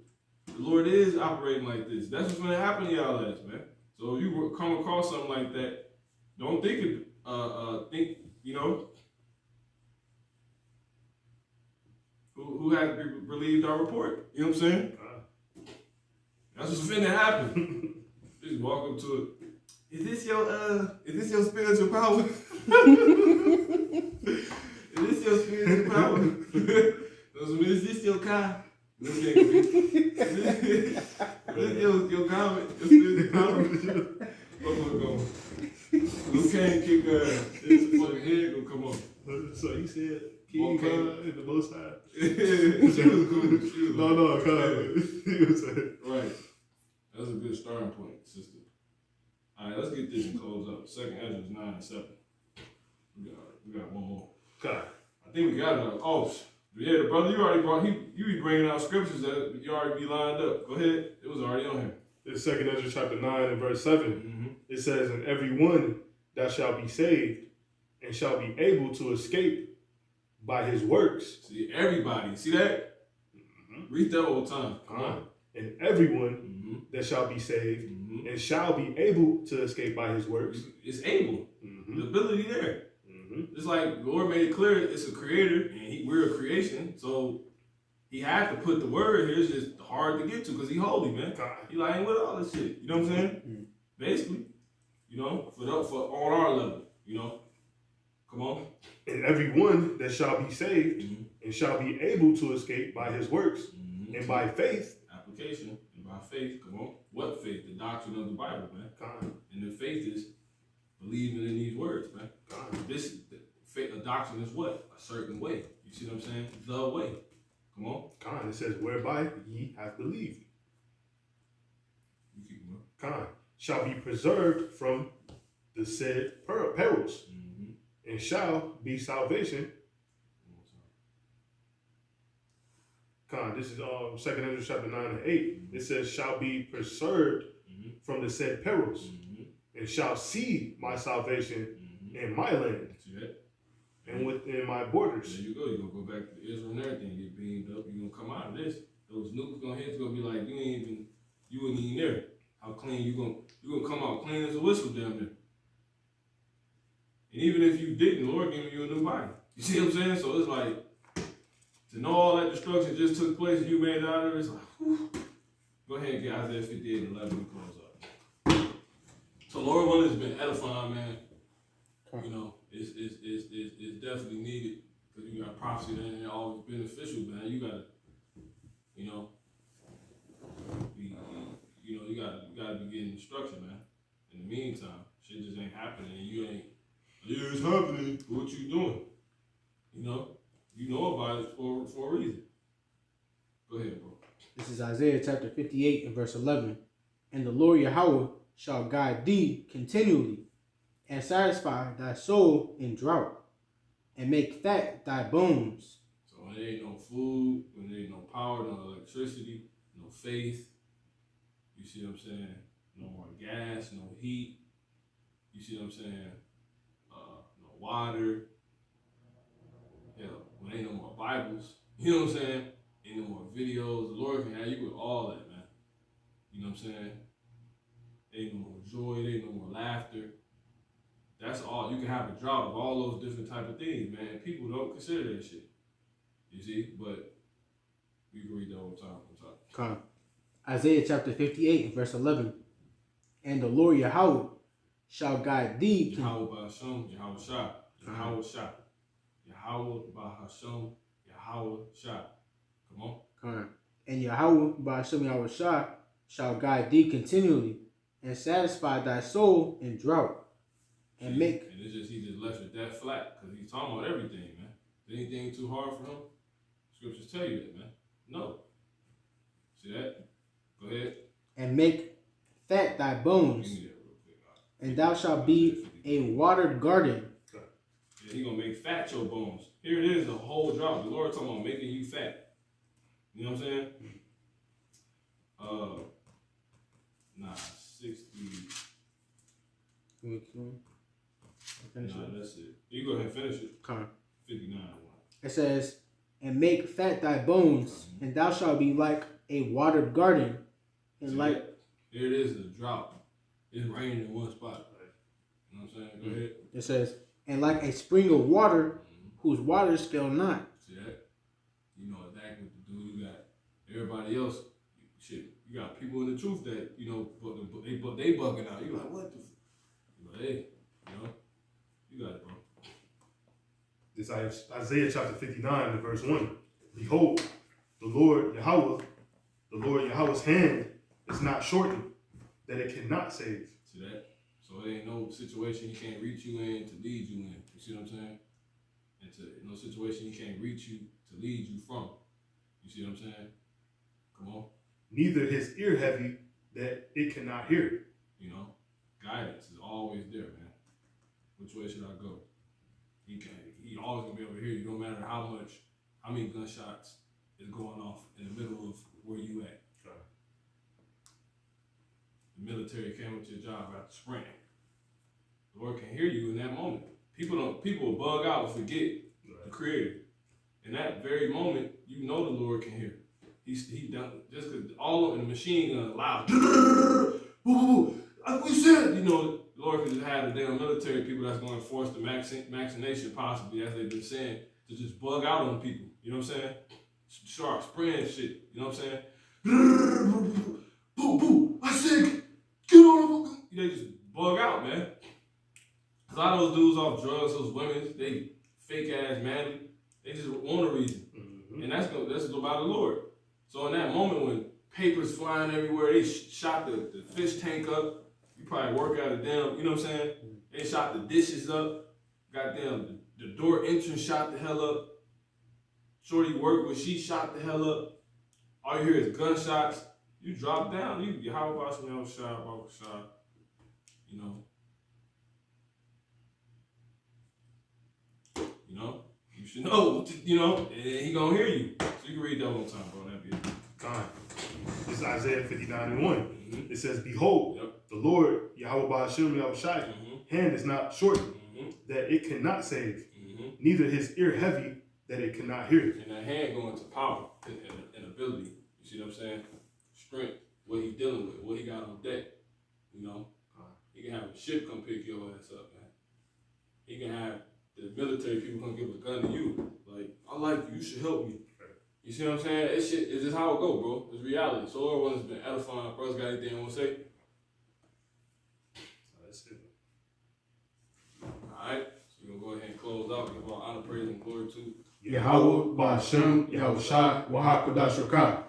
Speaker 1: the Lord is operating like this. That's what's gonna happen to y'all ass, man. So if you come across something like that, don't think it. Think, you know, who has relieved our report? You know what I'm saying? That's what's finna happen. Just walk up to it. Is this your spiritual power? Is this your spiritual power? Is this your car? This your comment, your spiritual power. Motherfucker going. Luke can't kick his fucking head gonna come on.
Speaker 3: So he said, King God in the Most High.
Speaker 1: She was cool.
Speaker 3: No, God.
Speaker 1: Right. That's a good starting point, sister. All right, let's get this and close up. 2 Ezra 9 and 7. We got one more.
Speaker 3: God.
Speaker 1: I think we got it. Oh, yeah, the brother you already brought. You be bringing out scriptures that you already be lined up. Go ahead. It was already on here.
Speaker 3: It's 2 Ezra chapter 9 and verse 7. It says, and every one that shall be saved and shall be able to escape by his works.
Speaker 1: See, everybody. See that? Read that all the time. Come on.
Speaker 3: And everyone that shall be saved and shall be able to escape by his works.
Speaker 1: It's able. The ability there. It's like the Lord made it clear it's a creator and we're a creation. So he had to put the word here. It's just hard to get to because he holy, man. He like with all this shit. You know what I'm saying? Basically. You know, for on our level, you know. Come on.
Speaker 3: And everyone that shall be saved and shall be able to escape by his works and by faith.
Speaker 1: Application and by faith. Come on. What faith? The doctrine of the Bible, man. And the faith is believing in these words, man. A doctrine is what? A certain way. You see what I'm saying? The way. Come on.
Speaker 3: It says, whereby ye have believed.
Speaker 1: You keep going.
Speaker 3: Shall be preserved from the said perils, and shall be salvation. This is 2 Ezra chapter 9 and 8. It says, shall be preserved from the said perils, and shall see my salvation in my land.
Speaker 1: See that?
Speaker 3: and within my borders.
Speaker 1: There you go. You're going to go back to Israel and everything. Get beamed up. You're going to come out of this. Those nukes going to hit. It's going to be like, you ain't even there. How clean you going to come out clean as a whistle down there. And even if you didn't, the Lord gave you a new body. You see what I'm saying? So it's like, to know all that destruction just took place and you made it out of it, it's like, whew. Go ahead and get Isaiah 58 and 11 and close up. So Lord willing, it's been edifying, man. You know, it's definitely needed because you got prophecy that ain't always beneficial, man. You gotta, you know, you gotta be getting instruction, man. In the meantime, shit just ain't happening and you ain't, yeah, it's happening. What you doing? You know about it for a reason. Go ahead, bro.
Speaker 2: This is Isaiah chapter 58 and verse 11. And the Lord Yahweh shall guide thee continually, and satisfy thy soul in drought, and make fat thy bones.
Speaker 1: So when there ain't no food, when there ain't no power, no electricity, no faith, you see what I'm saying? No more gas, no heat. You see what I'm saying? No water. Hell, when ain't no more Bibles, you know what I'm saying? Ain't no more videos. The Lord can have you with all that, man. You know what I'm saying? Ain't no more joy. There ain't no more laughter. That's all. You can have a drought of all those different type of things, man. People don't consider that shit. You see? But we can read that all the time.
Speaker 2: Come. Isaiah chapter 58 and verse 11. And the Lord Yahweh shall guide thee.
Speaker 1: Yahweh Ba'Hashem, Yahweh Shah. Yahweh Shah. Yahweh Ba'Hashem, Yahweh Shah. Come on.
Speaker 2: Come. And Yahweh Ba'Hashem Yahweh Shah shall guide thee continually, and satisfy thy soul in drought. And make.
Speaker 1: And it's just, he just left it that flat, because he's talking about everything, man. Is anything too hard for him? Scriptures tell you that, man. No. See that? Go ahead.
Speaker 2: And make fat thy bones.
Speaker 1: Give me that real quick.
Speaker 2: And thou shalt be a watered garden.
Speaker 1: Yeah, he gonna make fat your bones. Here it is, a whole drought. The Lord talking about making you fat. You know what I'm saying? 60.
Speaker 2: Finish
Speaker 1: Nah,
Speaker 2: it.
Speaker 1: that's it. You go ahead and finish it.
Speaker 2: Come.
Speaker 1: 59.
Speaker 2: It says, and make fat thy bones, and thou shalt be like a watered garden, and like.
Speaker 1: Here it is, the drought. It's raining in one spot. You know what I'm saying? Go ahead.
Speaker 2: It says, and like a spring of water, whose waters fail not.
Speaker 1: See that? You know exactly what to do. You got everybody else. Shit, you got people in the truth that, you know, they bugging out. You like, what the hey, you know, you got it, bro.
Speaker 3: This is Isaiah chapter 59 and verse 1. Behold, the Lord Yahweh's hand is not shortened, that it cannot save.
Speaker 1: See that? So it ain't no situation he can't reach you in to lead you in. You see what I'm saying? And to no situation he can't reach you to lead you from. You see what I'm saying? Come on.
Speaker 3: Neither his ear heavy, that it cannot hear.
Speaker 1: You know, guidance is always there, man. Which way should I go? He always gonna be over here. No matter how many gunshots is going off in the middle of where you at. The military came up to your job after sprinting. The Lord can hear you in that moment. People will bug out and forget the Creator. In that very moment, you know the Lord can hear. He done just because all of the machine gun loud. We said, you know, the Lord could just have the damn military people that's going to force the vaccination possibly, as they've been saying, to just bug out on people. You know what I'm saying? Sharp spraying shit. You know what I'm saying? Boo, boo, I said, get on. They just bug out, man. A lot of those dudes off drugs, those women, they fake ass manly. They just want a reason. Mm-hmm. And that's about the Lord. So in that moment when papers flying everywhere, they shot the fish tank up. You probably work out of damn, you know what I'm saying? They shot the dishes up. Goddamn, the door entrance shot the hell up. Shorty worked where she shot the hell up. All you hear is gunshots. You drop down. You how about some else shot, you know. You know, you should know, you know, and he gonna hear you. So you can read that one time, bro. That'd be it.
Speaker 3: God. This is Isaiah 59 and 1.
Speaker 1: Mm-hmm.
Speaker 3: It says, behold, the Lord, Yahweh Ba'Hashem Yahweh Shai, hand is not shortened, that it cannot save, neither his ear heavy that it cannot hear.
Speaker 1: And that hand going to power and ability. You see what I'm saying? Strength, what he dealing with, what he got on deck. You know? He can have a ship come pick your ass up, man. He can have the military people come give a gun to you. Like, I like you, you should help me. You see what I'm saying? It's just how it go, bro. It's reality. So everyone's been edifying. Brothers got anything you want to say?
Speaker 3: That's it.
Speaker 1: Alright, so we're going to go ahead and close out. Give all honor, praise, and glory to
Speaker 2: Yahweh, Ba'ashem, Yahushua, Wahakadash Shokah.